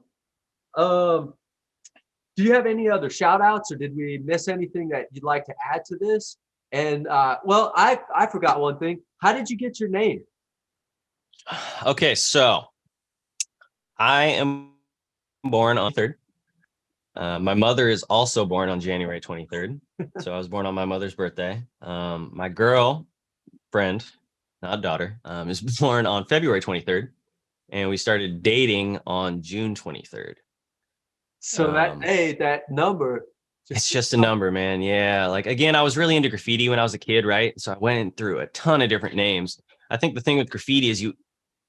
Do you have any other shout outs, or did we miss anything that you'd like to add to this? And well, I forgot one thing. How did you get your name? Okay, so I am born on 3rd. My mother is also born on January 23rd. So I was born on my mother's birthday. My girlfriend, not daughter, is born on February 23rd. And we started dating on June 23rd. So that number. It's just a number, man. Yeah. Like, again, I was really into graffiti when I was a kid, right? So I went through a ton of different names. I think the thing with graffiti is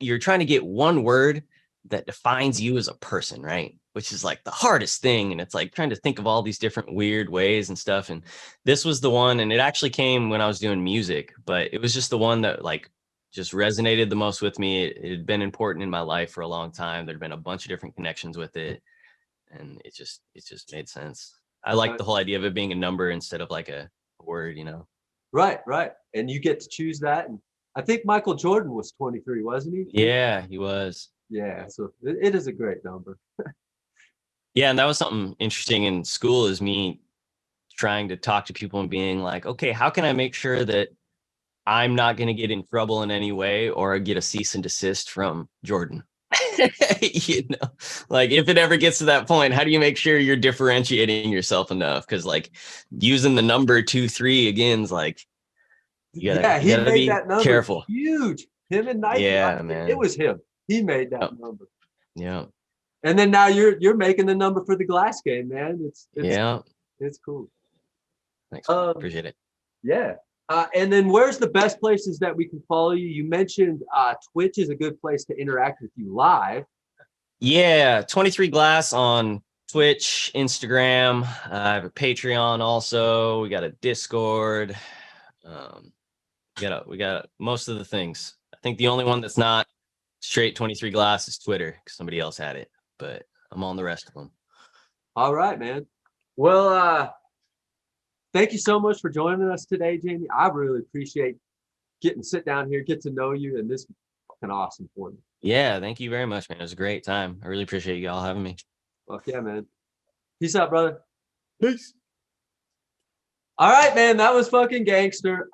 you're trying to get one word that defines you as a person, right? Which is like the hardest thing. And it's like trying to think of all these different weird ways and stuff. And this was the one, and it actually came when I was doing music, but it was just the one that like just resonated the most with me. It had been important in my life for a long time. There'd been a bunch of different connections with it, and it just made sense. I like the whole idea of it being a number instead of like a word, you know. Right, right. And you get to choose that. And I think Michael Jordan was 23, wasn't he? Yeah, he was. Yeah, so it is a great number. Yeah, and that was something interesting in school, is me trying to talk to people and being like, okay, how can I make sure that I'm not going to get in trouble in any way or get a cease and desist from Jordan? You know, like if it ever gets to that point, how do you make sure you're differentiating yourself enough? Because like using the number 2-3 again is like, you Yeah, he gotta made be that number careful. huge. Him and Nike. Yeah, man. It was him. He made that Yep. number. Yeah. And then now you're making the number for the glass game, man. Yeah. It's cool. Thanks. Appreciate it. Yeah. And then where's the best places that we can follow you? You mentioned Twitch is a good place to interact with you live. Yeah, 23 Glass on Twitch, Instagram. I have a Patreon also. We got a Discord. We got most of the things. I think the only one that's not straight 23 Glass is Twitter, because somebody else had it, but I'm on the rest of them. All right, man. Well, thank you so much for joining us today, Jamie. I really appreciate getting to sit down here, get to know you, and this is fucking awesome for me. Yeah, thank you very much, man. It was a great time. I really appreciate you all having me. Fuck yeah, man. Peace out, brother. Peace. All right, man. That was fucking gangster.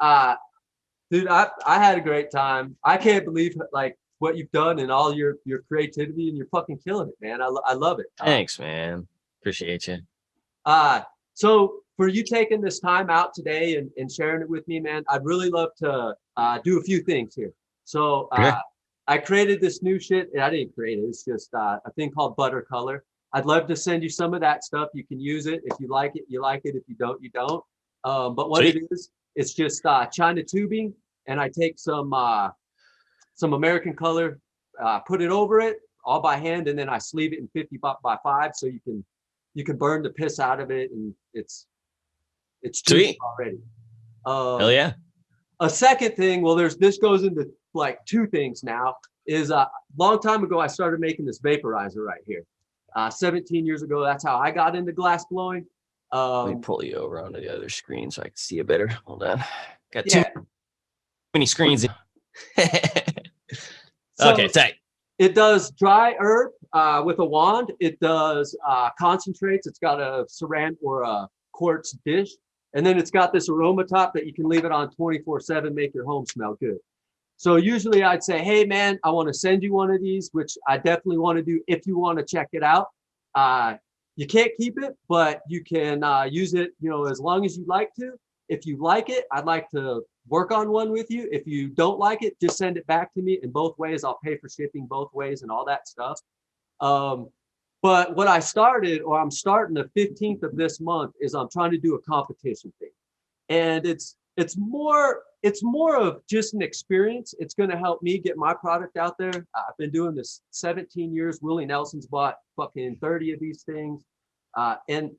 Dude, I had a great time. I can't believe like what you've done and all your creativity, and you're fucking killing it, man. I love it. Thanks, man. Appreciate you. So for you taking this time out today and sharing it with me, man, I'd really love to do a few things here. So I created this new shit, and I didn't create it. It's just a thing called Butter Color. I'd love to send you some of that stuff. You can use it. If you like it, you like it. If you don't, you don't. But what it is, it's just China tubing, and I take some American color, put it over it all by hand, and then I sleeve it in 50 by 5, so you can burn the piss out of it, and it's Sweet already. Hell yeah. A second thing, well, this goes into like two things now. Is a long time ago I started making this vaporizer right here. 17 years ago, that's how I got into glass blowing. Let me pull you over onto the other screen so I can see you better. Hold on. Got yeah. too many screens. So okay, tight. It does dry herb with a wand. It does concentrates. It's got a ceramic or a quartz dish. And then it's got this aroma top that you can leave it on 24/7, make your home smell good. So usually I'd say, hey, man, I want to send you one of these, which I definitely want to do if you want to check it out. You can't keep it, but you can use it, as long as you like to. If you like it, I'd like to work on one with you. If you don't like it, just send it back to me in both ways. I'll pay for shipping both ways and all that stuff. But what I'm starting the 15th of this month, is I'm trying to do a competition thing. And it's more of just an experience. It's going to help me get my product out there. I've been doing this 17 years. Willie Nelson's bought fucking 30 of these things. And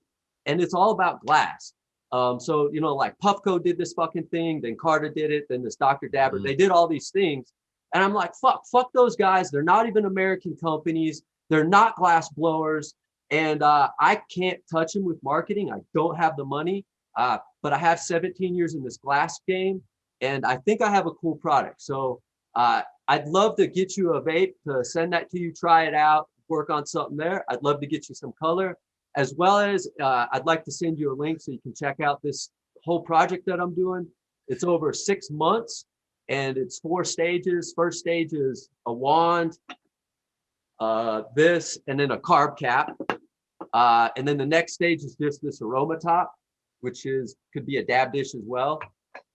it's all about glass. So, like Puffco did this fucking thing, then Carter did it, then this Dr. Dabber, they did all these things. And I'm like, fuck those guys. They're not even American companies. They're not glass blowers. And I can't touch them with marketing. I don't have the money, but I have 17 years in this glass game, and I think I have a cool product. So I'd love to get you a vape, to send that to you, try it out, work on something there. I'd love to get you some color, as well as I'd like to send you a link so you can check out this whole project that I'm doing. It's over 6 months, and it's 4 stages. First stage is a wand, this, and then a carb cap. And then the next stage is just this aroma top, which could be a dab dish as well.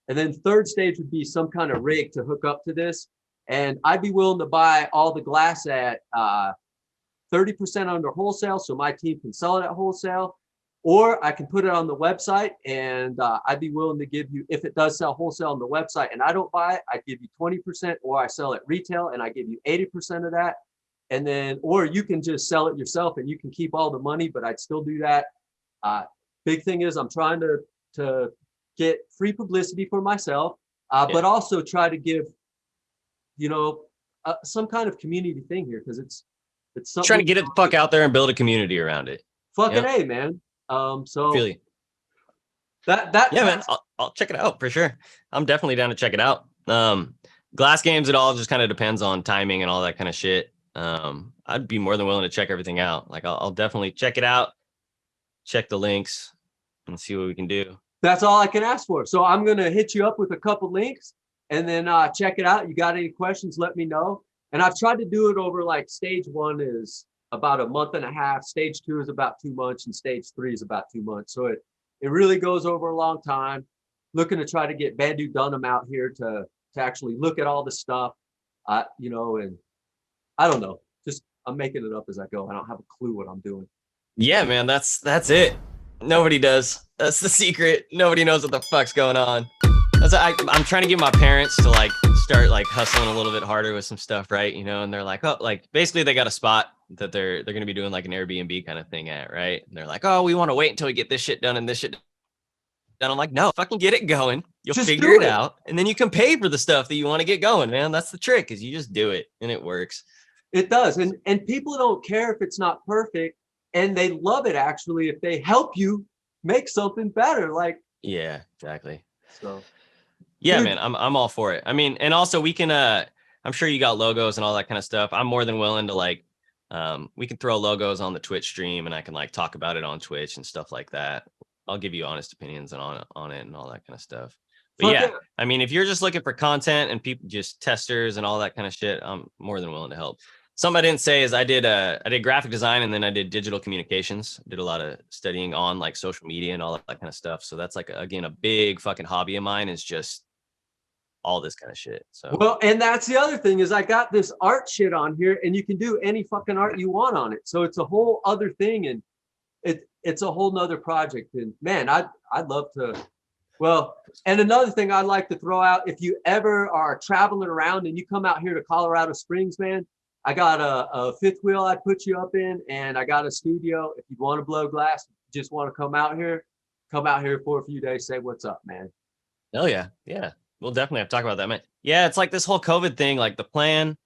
And then third stage would be some kind of rig to hook up to this. And I'd be willing to buy all the glass at 30% under wholesale, so my team can sell it at wholesale. Or I can put it on the website, and I'd be willing to give you, if it does sell wholesale on the website and I don't buy it, I'd give you 20%, or I sell it retail and I give you 80% of that. And then, or you can just sell it yourself and you can keep all the money, but I'd still do that. Big thing is I'm trying to get free publicity for myself, but also try to give some kind of community thing here, because it's something Trying to get it the fuck out there and build a community around it. Fucking A, man. So feel you. that yeah, man, I'll check it out for sure. I'm definitely down to check it out. Glass games, it all just kind of depends on timing and all that kind of shit. I'd be more than willing to check everything out. Like I'll definitely check it out, check the links, and see what we can do. That's all I can ask for. So I'm gonna hit you up with a couple links, and then check it out. You got any questions, let me know. And I've tried to do it over, like, stage 1 is about a month and a half, stage 2 is about 2 months, and stage 3 is about 2 months. So it really goes over a long time. Looking to try to get Bandu Dunham out here to actually look at all the stuff, and I don't know. Just I'm making it up as I go. I don't have a clue what I'm doing. Yeah, man, that's it. Nobody does. That's the secret. Nobody knows what the fuck's going on. I'm trying to get my parents to like start like hustling a little bit harder with some stuff, right? And they're like, oh, like basically they got a spot that they're going to be doing like an Airbnb kind of thing at, right? And they're like, oh, we want to wait until we get this shit done and this shit done. I'm like, no, fucking get it going. You'll just figure it out, and then you can pay for the stuff that you want to get going, man. That's the trick, is you just do it and it works. It does, and people don't care if it's not perfect, and they love it actually if they help you make something better. Like, yeah, exactly. So. Yeah, dude, man, I'm all for it. I mean, and also we can, I'm sure you got logos and all that kind of stuff. I'm more than willing to like, we can throw logos on the Twitch stream, and I can like talk about it on Twitch and stuff like that. I'll give you honest opinions on it and all that kind of stuff. But yeah, I mean, if you're just looking for content and people, just testers and all that kind of shit, I'm more than willing to help. Something I didn't say is I did graphic design, and then I did digital communications. Did a lot of studying on like social media and all that kind of stuff. So that's like, again, a big fucking hobby of mine, is just all this kind of shit. So, well, and that's the other thing, is I got this art shit on here, and you can do any fucking art you want on it. So it's a whole other thing, and it's a whole nother project. And man, I'd love to. Well, and another thing I'd like to throw out, if you ever are traveling around and you come out here to Colorado Springs, man, I got a fifth wheel I'd put you up in, and I got a studio. If you want to blow glass, just want to come out here for a few days, say what's up, man. Oh yeah. Yeah. We'll definitely have to talk about that, man. Yeah, it's like this whole COVID thing. Like the plan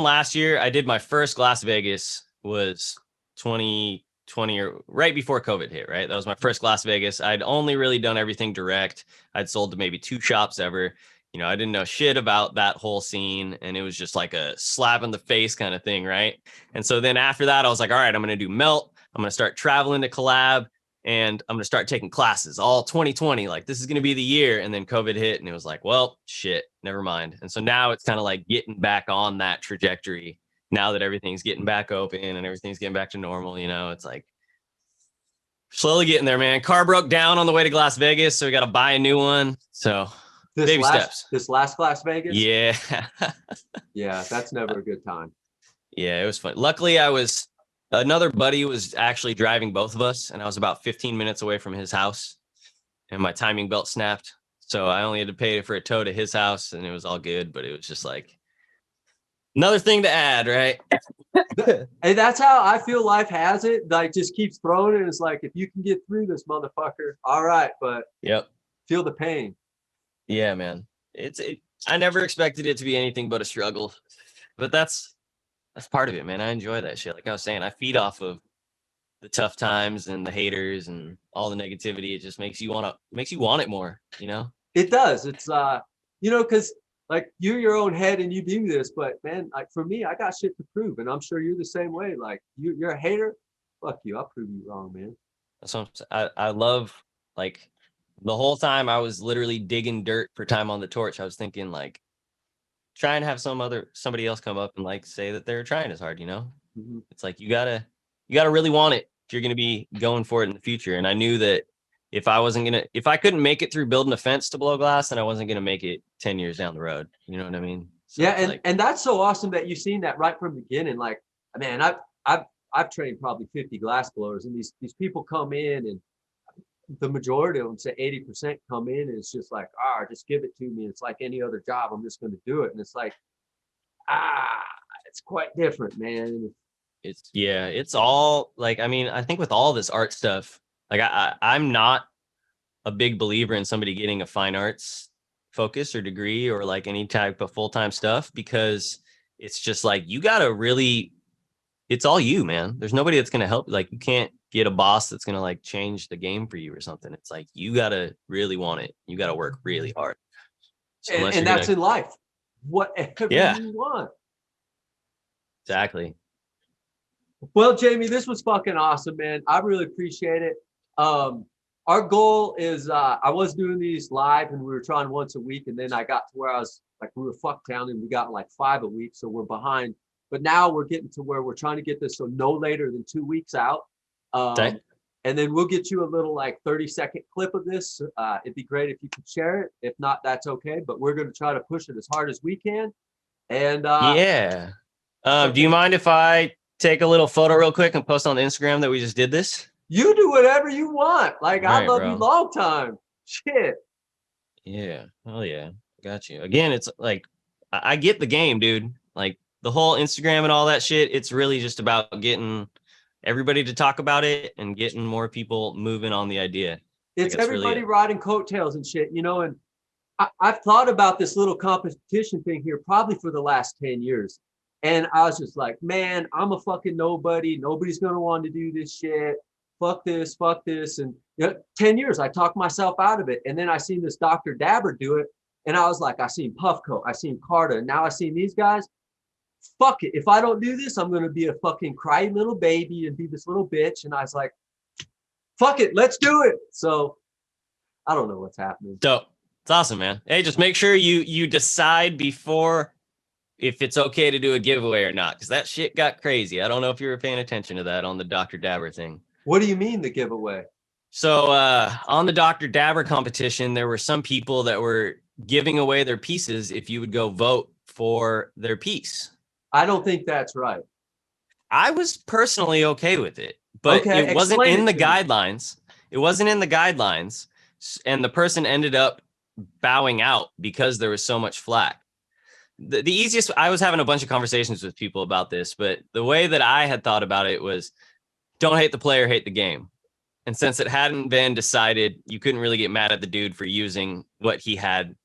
last year, I did my first Las Vegas was 2020, or right before COVID hit, right? That was my first Las Vegas. I'd only really done everything direct. I'd sold to maybe 2 shops ever. I didn't know shit about that whole scene, and it was just like a slap in the face kind of thing, right? And so then after that, I was like, all right, I'm going to do Melt. I'm going to start traveling to collab, and I'm going to start taking classes all 2020. Like, this is going to be the year. And then COVID hit, and it was like, well, shit, never mind. And so now it's kind of like getting back on that trajectory now that everything's getting back open and everything's getting back to normal. It's like slowly getting there, man. Car broke down on the way to Las Vegas, so we got to buy a new one. So baby steps. This last Las Vegas? Yeah. Yeah, that's never a good time. Yeah, it was fun. Luckily, another buddy was actually driving both of us, and I was about 15 minutes away from his house, and my timing belt snapped. So I only had to pay for a tow to his house, and it was all good, but it was just like another thing to add, right? Hey, that's how I feel life has it. Like, just keeps throwing it. It's like, if you can get through this, motherfucker, all right, but yep, feel the pain. Yeah, man. I never expected it to be anything but a struggle, but that's part of it, man. I enjoy that shit. Like I was saying, I feed off of the tough times and the haters and all the negativity. It just makes you want it more, It does. It's because like, you're your own head and you do this, but man, like for me, I got shit to prove, and I'm sure you're the same way. Like, you're a hater, fuck you, I'll prove you wrong, man. That's what I love. Like, the whole time I was literally digging dirt for Time on the Torch. I was thinking, like, try and have somebody else come up and like say that they're trying as hard, Mm-hmm. It's like, you gotta really want it if you're gonna be going for it in the future. And I knew that if I couldn't make it through building a fence to blow glass, then I wasn't gonna make it 10 years down the road. You know what I mean? So yeah, and that's so awesome that you've seen that right from the beginning. Like, man, I've trained probably 50 glass blowers, and these people come in, and the majority of them, say 80%, come in, and it's just like, just give it to me. It's like any other job. I'm just going to do it. And it's like, it's quite different, man. It's all like, I mean, I think with all this art stuff, like I'm not a big believer in somebody getting a fine arts focus or degree or like any type of full-time stuff, because it's just like you gotta really, it's all you, man. There's nobody that's gonna help. Like you can't get a boss that's gonna like change the game for you or something. It's like you gotta really want it. You gotta work really hard. So unless And you're that's gonna, in life. Whatever yeah, you want. exactly. Well, Jamie, this was fucking awesome, man. I really appreciate it. Our goal is I was doing these live and we were trying once a week, and then I got to where I was like, we were fucked down and we got like 5 a week, so we're behind. But now we're getting to where we're trying to get this so no later than 2 weeks out. Okay. And then we'll get you a little like 30-second clip of this. It'd be great if you could share it. If not, that's okay. But we're going to try to push it as hard as we can. And Yeah. Do you mind if I take a little photo real quick and post on the Instagram that we just did this? you do whatever you want. Like, All I right, love bro. you long time. Shit. Yeah. Hell yeah. Got you. Again, it's like I get the game, dude. Like the whole Instagram and all that shit. It's really just about getting everybody to talk about it and getting more people moving on the idea. It's Like, everybody really riding coattails and shit, you know. And I've thought about this little competition thing here probably for the last 10 years. And I was just like, man, I'm a fucking nobody. Nobody's going to want to do this shit. Fuck this, fuck this. And 10 years, I talked myself out of it. And then I seen this Dr. Dabber do it. And I was like, I seen Puffco, I seen Carter. And now I seen these guys. Fuck it. If I don't do this, I'm going to be a fucking crying little baby and be this little bitch. And I was like, fuck it, let's do it. So I don't know what's happening. dope. It's awesome, man. Hey, just make sure you decide before if it's okay to do a giveaway or not, because that shit got crazy. I don't know if you were paying attention to that on the Dr. Dabber thing. What do you mean the giveaway? So on the Dr. Dabber competition, there were some people that were giving away their pieces if you would go vote for their piece. I don't think that's right. I was personally okay with it, but Okay, it wasn't explain in it the to me. guidelines. It wasn't in the guidelines. And the person ended up bowing out because there was so much flack. The easiest, I was having a bunch of conversations with people about this, but the way that I had thought about it was don't hate the player, hate the game. And since it hadn't been decided, you couldn't really get mad at the dude for using what he had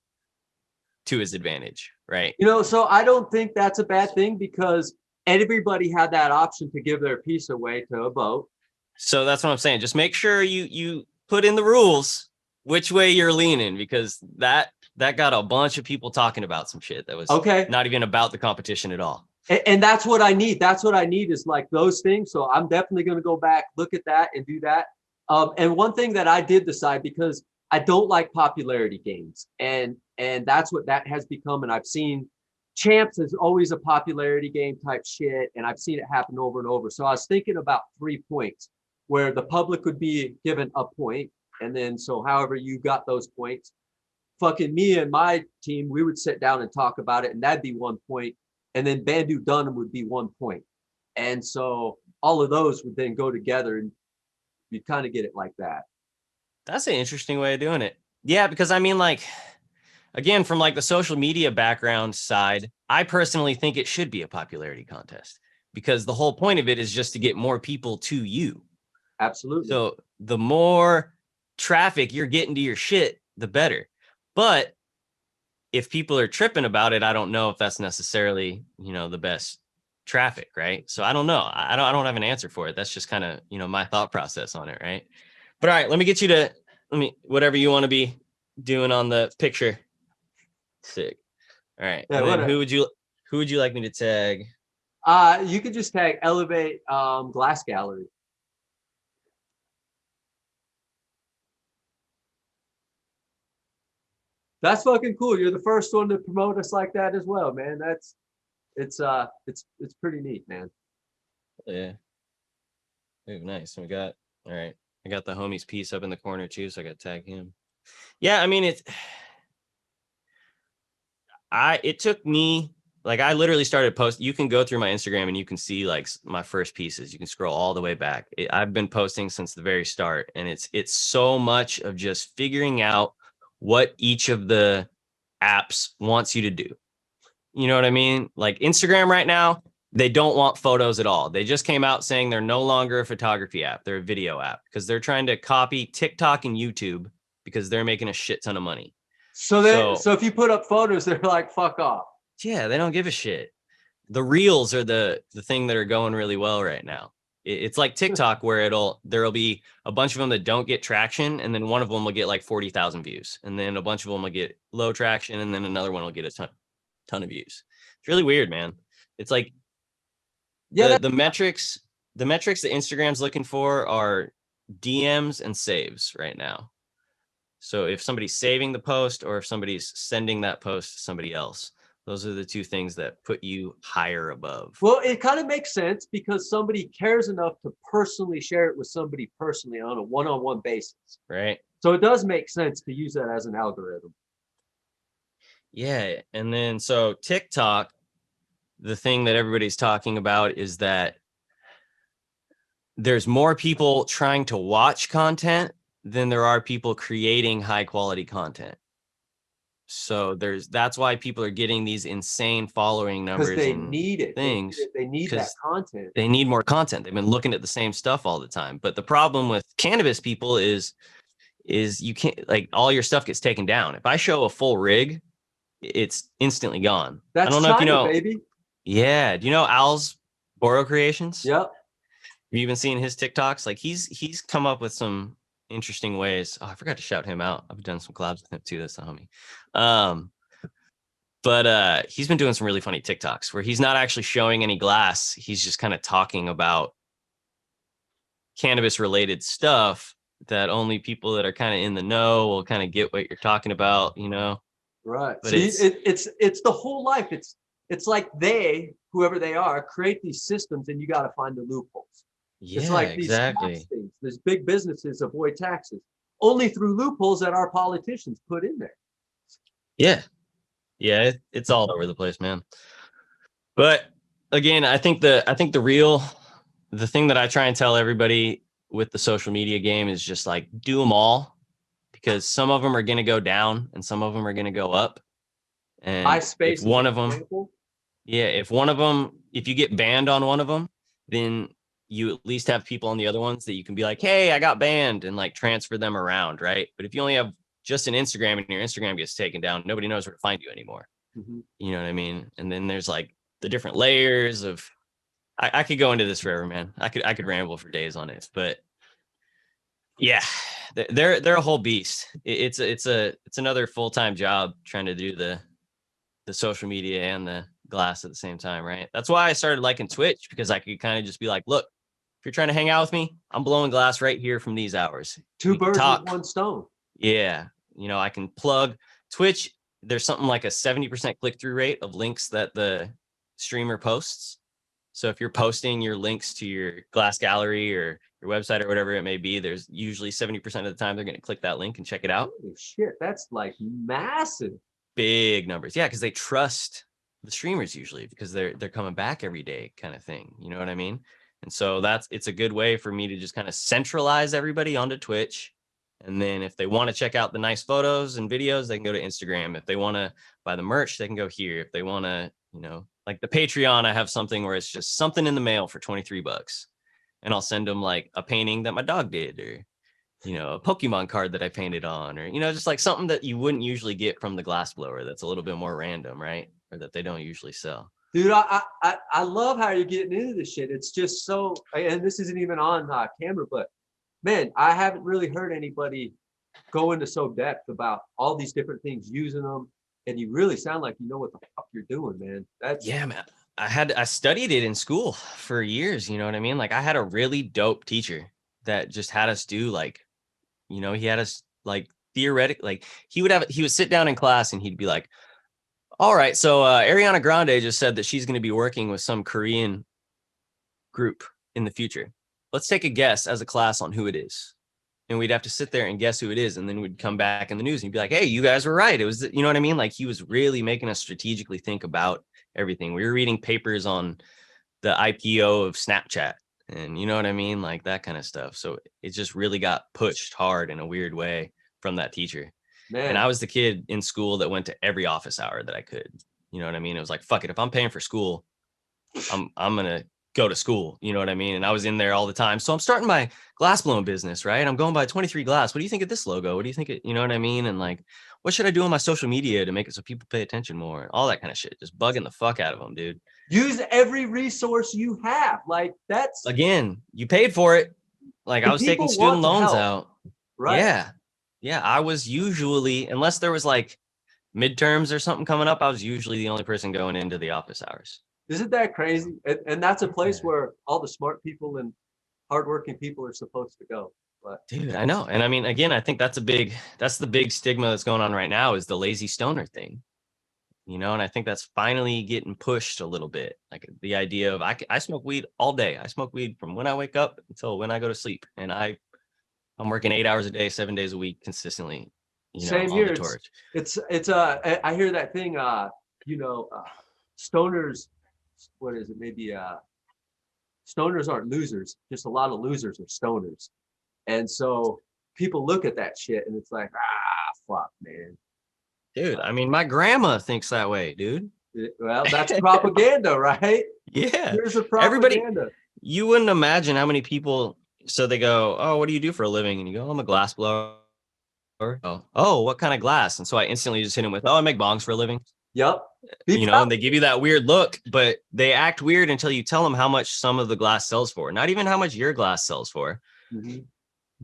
to his advantage, right? You know, so I don't think that's a bad thing because everybody had that option to give their piece away to a vote. So that's what I'm saying. Just make sure you put in the rules which way you're leaning, because that got a bunch of people talking about some shit that was Okay. not even about the competition at all. And that's what I need. That's what I need is like those things. So I'm definitely going to go back, look at that and do that. And one thing that I did decide, because I don't like popularity games, and that's what that has become. And I've seen Champs is always a popularity game type shit, and I've seen it happen over and over. So I was thinking about 3 points where the public would be given a point, and then so however you got those points, fucking me and my team, we would sit down and talk about it, and that'd be 1 point, and then Bandu Dunham would be 1 point. And so all of those would then go together, and you kind of get it like that. That's an interesting way of doing it. Yeah, because I mean, like, again, from like the social media background side, I personally think it should be a popularity contest, because the whole point of it is just to get more people to you. Absolutely. So the more traffic you're getting to your shit, the better. But if people are tripping about it, I don't know if that's necessarily, the best traffic, right? So I don't know. I don't have an answer for it. That's just kind of, my thought process on it, right? But all right, let me whatever you want to be doing on the picture. Sick. All right. Yeah, and then whatever. who would you like me to tag? You could just tag Elev8 Glass Gallery. That's fucking cool. You're the first one to promote us like that as well, man. It's pretty neat, man. Yeah. Ooh, nice. All right. I got the homie's piece up in the corner too, so I got to tag him. Yeah, I mean, it took me, like, I literally started posting. You can go through my Instagram and you can see like my first pieces. You can scroll all the way back. I've been posting since the very start, and it's so much of just figuring out what each of the apps wants you to do. You know what I mean? Like Instagram right now, they don't want photos at all. They just came out saying they're no longer a photography app. They're a video app, because they're trying to copy TikTok and YouTube, because they're making a shit ton of money. So so if you put up photos, they're like, fuck off. yeah, they don't give a shit. The reels are the thing that are going really well right now. It's like TikTok where there'll be a bunch of them that don't get traction, and then one of them will get like 40,000 views, and then a bunch of them will get low traction, and then another one will get a ton of views. It's really weird, man. It's like the metrics that Instagram's looking for are DMs and saves right now. So if somebody's saving the post or if somebody's sending that post to somebody else, those are the two things that put you higher above. Well, it kind of makes sense because somebody cares enough to personally share it with somebody personally on a one-on-one basis. Right. So it does make sense to use that as an algorithm. Yeah. And then so TikTok, the thing that everybody's talking about is that there's more people trying to watch content than there are people creating high quality content. So that's why people are getting these insane following numbers. Because they need it. Things. They need that content. They need more content. They've been looking at the same stuff all the time. But the problem with cannabis people is you can't, like, all your stuff gets taken down. If I show a full rig, it's instantly gone. That's I don't know China, if you know, baby. Yeah. Do you know Al's Boro Creations? Yep. Have you even seen his TikToks? Like he's come up with some interesting ways. Oh, I forgot to shout him out. I've done some collabs with him too. That's the homie. But he's been doing some really funny TikToks where he's not actually showing any glass. He's just kind of talking about cannabis related stuff that only people that are kind of in the know will kind of get what you're talking about, you know? Right. But See, it's the whole life. It's like whoever they are, create these systems and you got to find the loopholes. Yeah, it's like these tax things. These big businesses avoid taxes only through loopholes that our politicians put in there. Yeah. Yeah, it's all over the place, man. But again, I think the thing that I try and tell everybody with the social media game is just like do them all, because some of them are going to go down and some of them are going to go up. And if one of them, if you get banned on one of them, then you at least have people on the other ones that you can be like, hey, I got banned, and like transfer them around, right? But if you only have just an Instagram and your Instagram gets taken down, nobody knows where to find you anymore. Mm-hmm. You know what I mean? And then there's like the different layers of, I could go into this forever, man. I could ramble for days on it, but yeah, they're a whole beast. It's another full-time job trying to do the social media and the glass at the same time, right? That's why I started liking Twitch, because I could kind of just be like, look, if you're trying to hang out with me, I'm blowing glass right here from these hours. Two birds with one stone. Yeah. You know, I can plug Twitch. There's something like a 70% click-through rate of links that the streamer posts. So if you're posting your links to your glass gallery or your website or whatever it may be, there's usually 70% of the time they're going to click that link and check it out. Holy shit, that's like massive. Big numbers. Yeah, because they trust the streamers usually, because they're coming back every day kind of thing. You know what I mean? And so it's a good way for me to just kind of centralize everybody onto Twitch. And then if they want to check out the nice photos and videos, they can go to Instagram. If they want to buy the merch, they can go here. If they want to, you know, like the Patreon, I have something where it's just something in the mail for $23. And I'll send them like a painting that my dog did, or, you know, a Pokemon card that I painted on, or, you know, just like something that you wouldn't usually get from the glass blower that's a little bit more random, right? Or that they don't usually sell. Dude, I love how you're getting into this shit. It's just so, and this isn't even on camera, but man, I haven't really heard anybody go into so depth about all these different things, using them. And you really sound like you know what the fuck you're doing, man. Yeah, man. I studied it in school for years. You know what I mean? Like I had a really dope teacher that just had us do like, you know, he had us like theoretic, like he would sit down in class and he'd be like, all right, so Ariana Grande just said that she's going to be working with some Korean group in the future. Let's take a guess as a class on who it is. And we'd have to sit there and guess who it is. And then we'd come back in the news and he'd be like, hey, you guys were right. It was, you know what I mean? Like he was really making us strategically think about everything. We were reading papers on the IPO of Snapchat and you know what I mean? Like that kind of stuff. So it just really got pushed hard in a weird way from that teacher. Man. And I was the kid in school that went to every office hour that I could. You know what I mean? It was like, fuck it. If I'm paying for school, I'm going to go to school. You know what I mean? And I was in there all the time. So I'm starting my glass blowing business, right? I'm going by 23 glass. What do you think of this logo? What do you think? You know what I mean? And like, what should I do on my social media to make it so people pay attention more? All that kind of shit. Just bugging the fuck out of them, dude. Use every resource you have. Like that's Again, you paid for it. Like I and was taking people student want to loans help, out. right? Yeah. Yeah. I was usually, unless there was like midterms or something coming up, I was usually the only person going into the office hours. Isn't that crazy? And that's a place where all the smart people and hardworking people are supposed to go. But Dude, I know. And I mean, again, I think that's the big stigma that's going on right now is the lazy stoner thing. And I think that's finally getting pushed a little bit. Like the idea of I smoke weed all day. I smoke weed from when I wake up until when I go to sleep. And I'm working 8 hours a day, 7 days a week consistently, same on here. the torch. It's I hear that thing, stoners, what is it? Maybe stoners aren't losers, just a lot of losers are stoners. And so people look at that shit and it's like, fuck, man. Dude, I mean, my grandma thinks that way, dude. Well, that's propaganda, right? Yeah. Here's the Everybody, propaganda. you wouldn't imagine how many people, so they go, oh, what do you do for a living? And you go, I'm a glass blower. Oh, what kind of glass? And so I instantly just hit him with, oh, I make bongs for a living. Yep. And they give you that weird look, but they act weird until you tell them how much some of the glass sells for. Not even how much your glass sells for,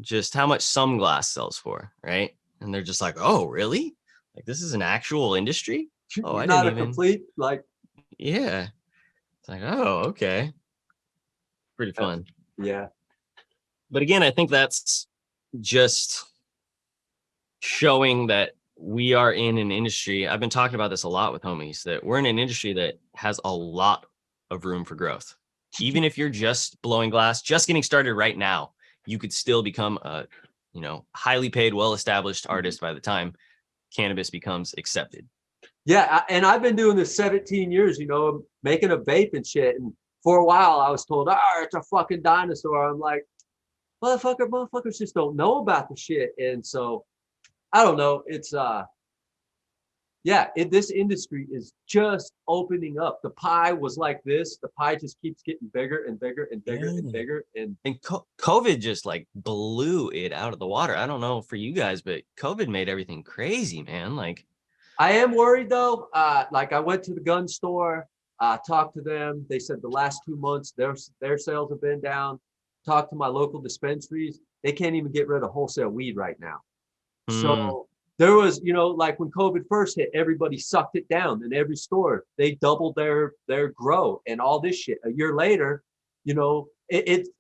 just how much some glass sells for, right? And they're just like, oh, really? Like this is an actual industry? Oh, You're I not didn't a even. complete, like. Yeah. It's like, oh, okay. Pretty fun. Yeah. But again, I think that's just showing that we are in an industry. I've been talking about this a lot with homies, that we're in an industry that has a lot of room for growth. Even if you're just blowing glass, just getting started right now, you could still become a, highly paid, well-established artist by the time cannabis becomes accepted. Yeah, and I've been doing this 17 years, making a vape and shit. And for a while I was told, it's a fucking dinosaur. I'm like, motherfuckers just don't know about the shit. And so I don't know. It's this industry is just opening up. The pie was like this. The pie just keeps getting bigger and bigger and bigger and bigger. And COVID just like blew it out of the water. I don't know for you guys, but COVID made everything crazy, man. Like I am worried though. Like I went to the gun store, talked to them. They said the last 2 months their sales have been down. Talked to my local dispensaries. They can't even get rid of wholesale weed right now. So there was, like when COVID first hit, everybody sucked it down. In every store, they doubled their grow and all this shit. A year later,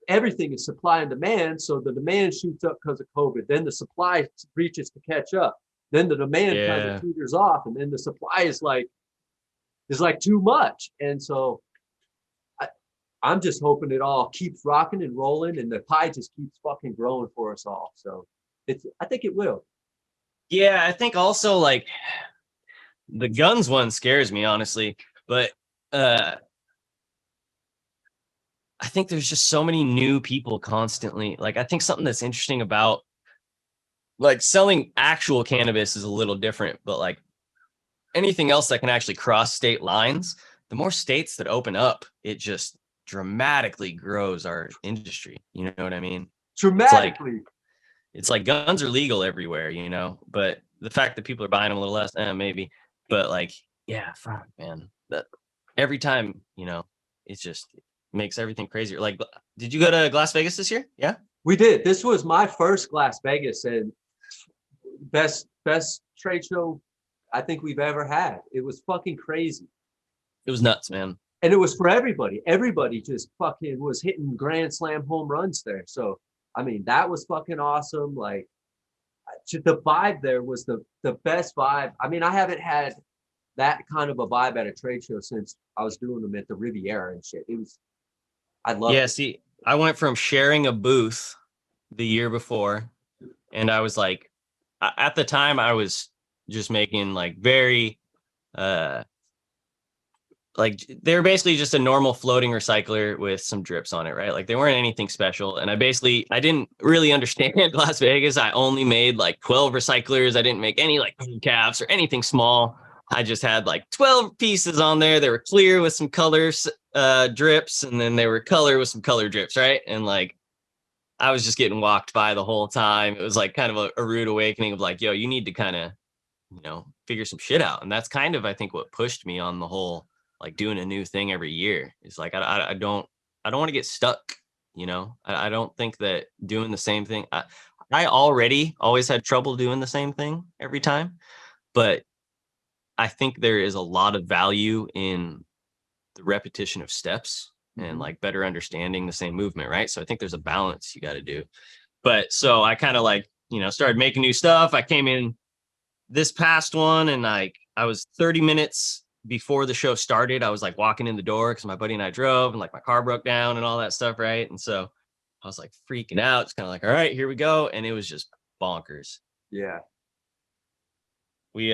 everything is supply and demand. So the demand shoots up because of COVID. Then the supply reaches to catch up. Then the demand kind of teeters off, and then the supply is like too much. And so I'm just hoping it all keeps rocking and rolling, and the pie just keeps fucking growing for us all. So I think it will. Yeah, I think also like the guns one scares me, honestly. But I think there's just so many new people constantly. Like I think something that's interesting about like selling actual cannabis is a little different, but like anything else that can actually cross state lines, the more states that open up, it just dramatically grows our industry. You know what I mean? Dramatically. It's like guns are legal everywhere, but the fact that people are buying them a little less, maybe. But like, yeah, fuck, man. That every time, it just makes everything crazier. Like, did you go to Las Vegas this year? Yeah, we did. This was my first Las Vegas and best trade show I think we've ever had. It was fucking crazy. It was nuts, man. And it was for everybody. Everybody just fucking was hitting grand slam home runs there. So I mean, that was fucking awesome. Like, the vibe there was the best vibe. I mean, I haven't had that kind of a vibe at a trade show since I was doing them at the Riviera and shit. I love it. See, I went from sharing a booth the year before, and I was like, at the time, I was just making like very, like they were basically just a normal floating recycler with some drips on it, right? Like they weren't anything special. And I didn't really understand Las Vegas. I only made like 12 recyclers. I didn't make any like caps or anything small. I just had like 12 pieces on there. They were clear with some colors, drips, and then they were color with some color drips, right? And like I was just getting walked by the whole time. It was like kind of a rude awakening of like, yo, you need to kind of you know, figure some shit out. And that's kind of, I think, what pushed me on the whole, like, doing a new thing every year. Is like, I don't want to get stuck, you know. I don't think that doing the same thing, I already always had trouble doing the same thing every time, but I think there is a lot of value in the repetition of steps and like better understanding the same movement, right? So I think there's a balance you got to do. But so I kind of like, you know, started making new stuff. I came in this past one and like I was 30 minutes before the show started. I was like walking in the door because my buddy and I drove and like my car broke down and all that stuff, right? And so I was like freaking out. It's kind of like, all right, here we go. And it was just bonkers. Yeah. We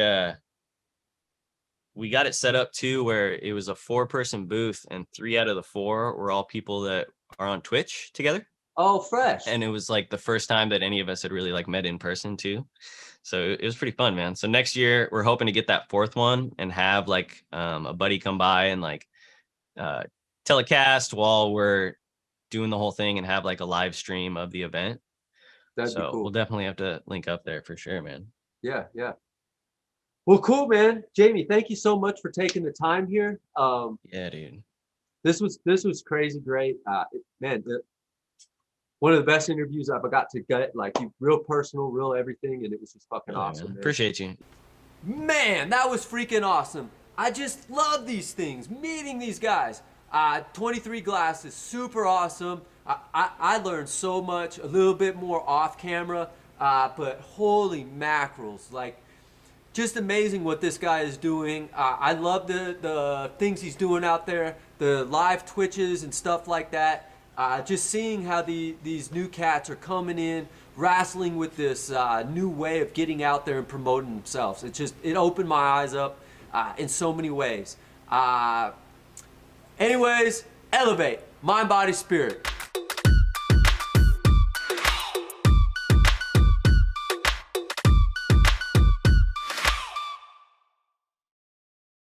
got it set up too where it was a 4-person booth and 3 out of the 4 were all people that are on Twitch together. Oh, fresh. And it was like the first time that any of us had really like met in person too. So it was pretty fun, man. So next year we're hoping to get that 4th one and have like a buddy come by and like telecast while we're doing the whole thing and have like a live stream of the event. That'd be cool. We'll definitely have to link up there for sure, man. Yeah, yeah. Well, cool, man. Jamie, thank you so much for taking the time here. Yeah, dude. This was crazy great. Man, one of the best interviews I've got to get, like you real personal, real everything, and it was just fucking awesome. Man. Appreciate you. Man, that was freaking awesome. I just love these things, meeting these guys. 23 Glass is super awesome. I learned so much, a little bit more off camera, but holy mackerels, like just amazing what this guy is doing. I love the things he's doing out there, the live Twitches and stuff like that. Just seeing how these new cats are coming in, wrestling with this new way of getting out there and promoting themselves. It opened my eyes up in so many ways. Anyways, Elev8, mind, body, spirit.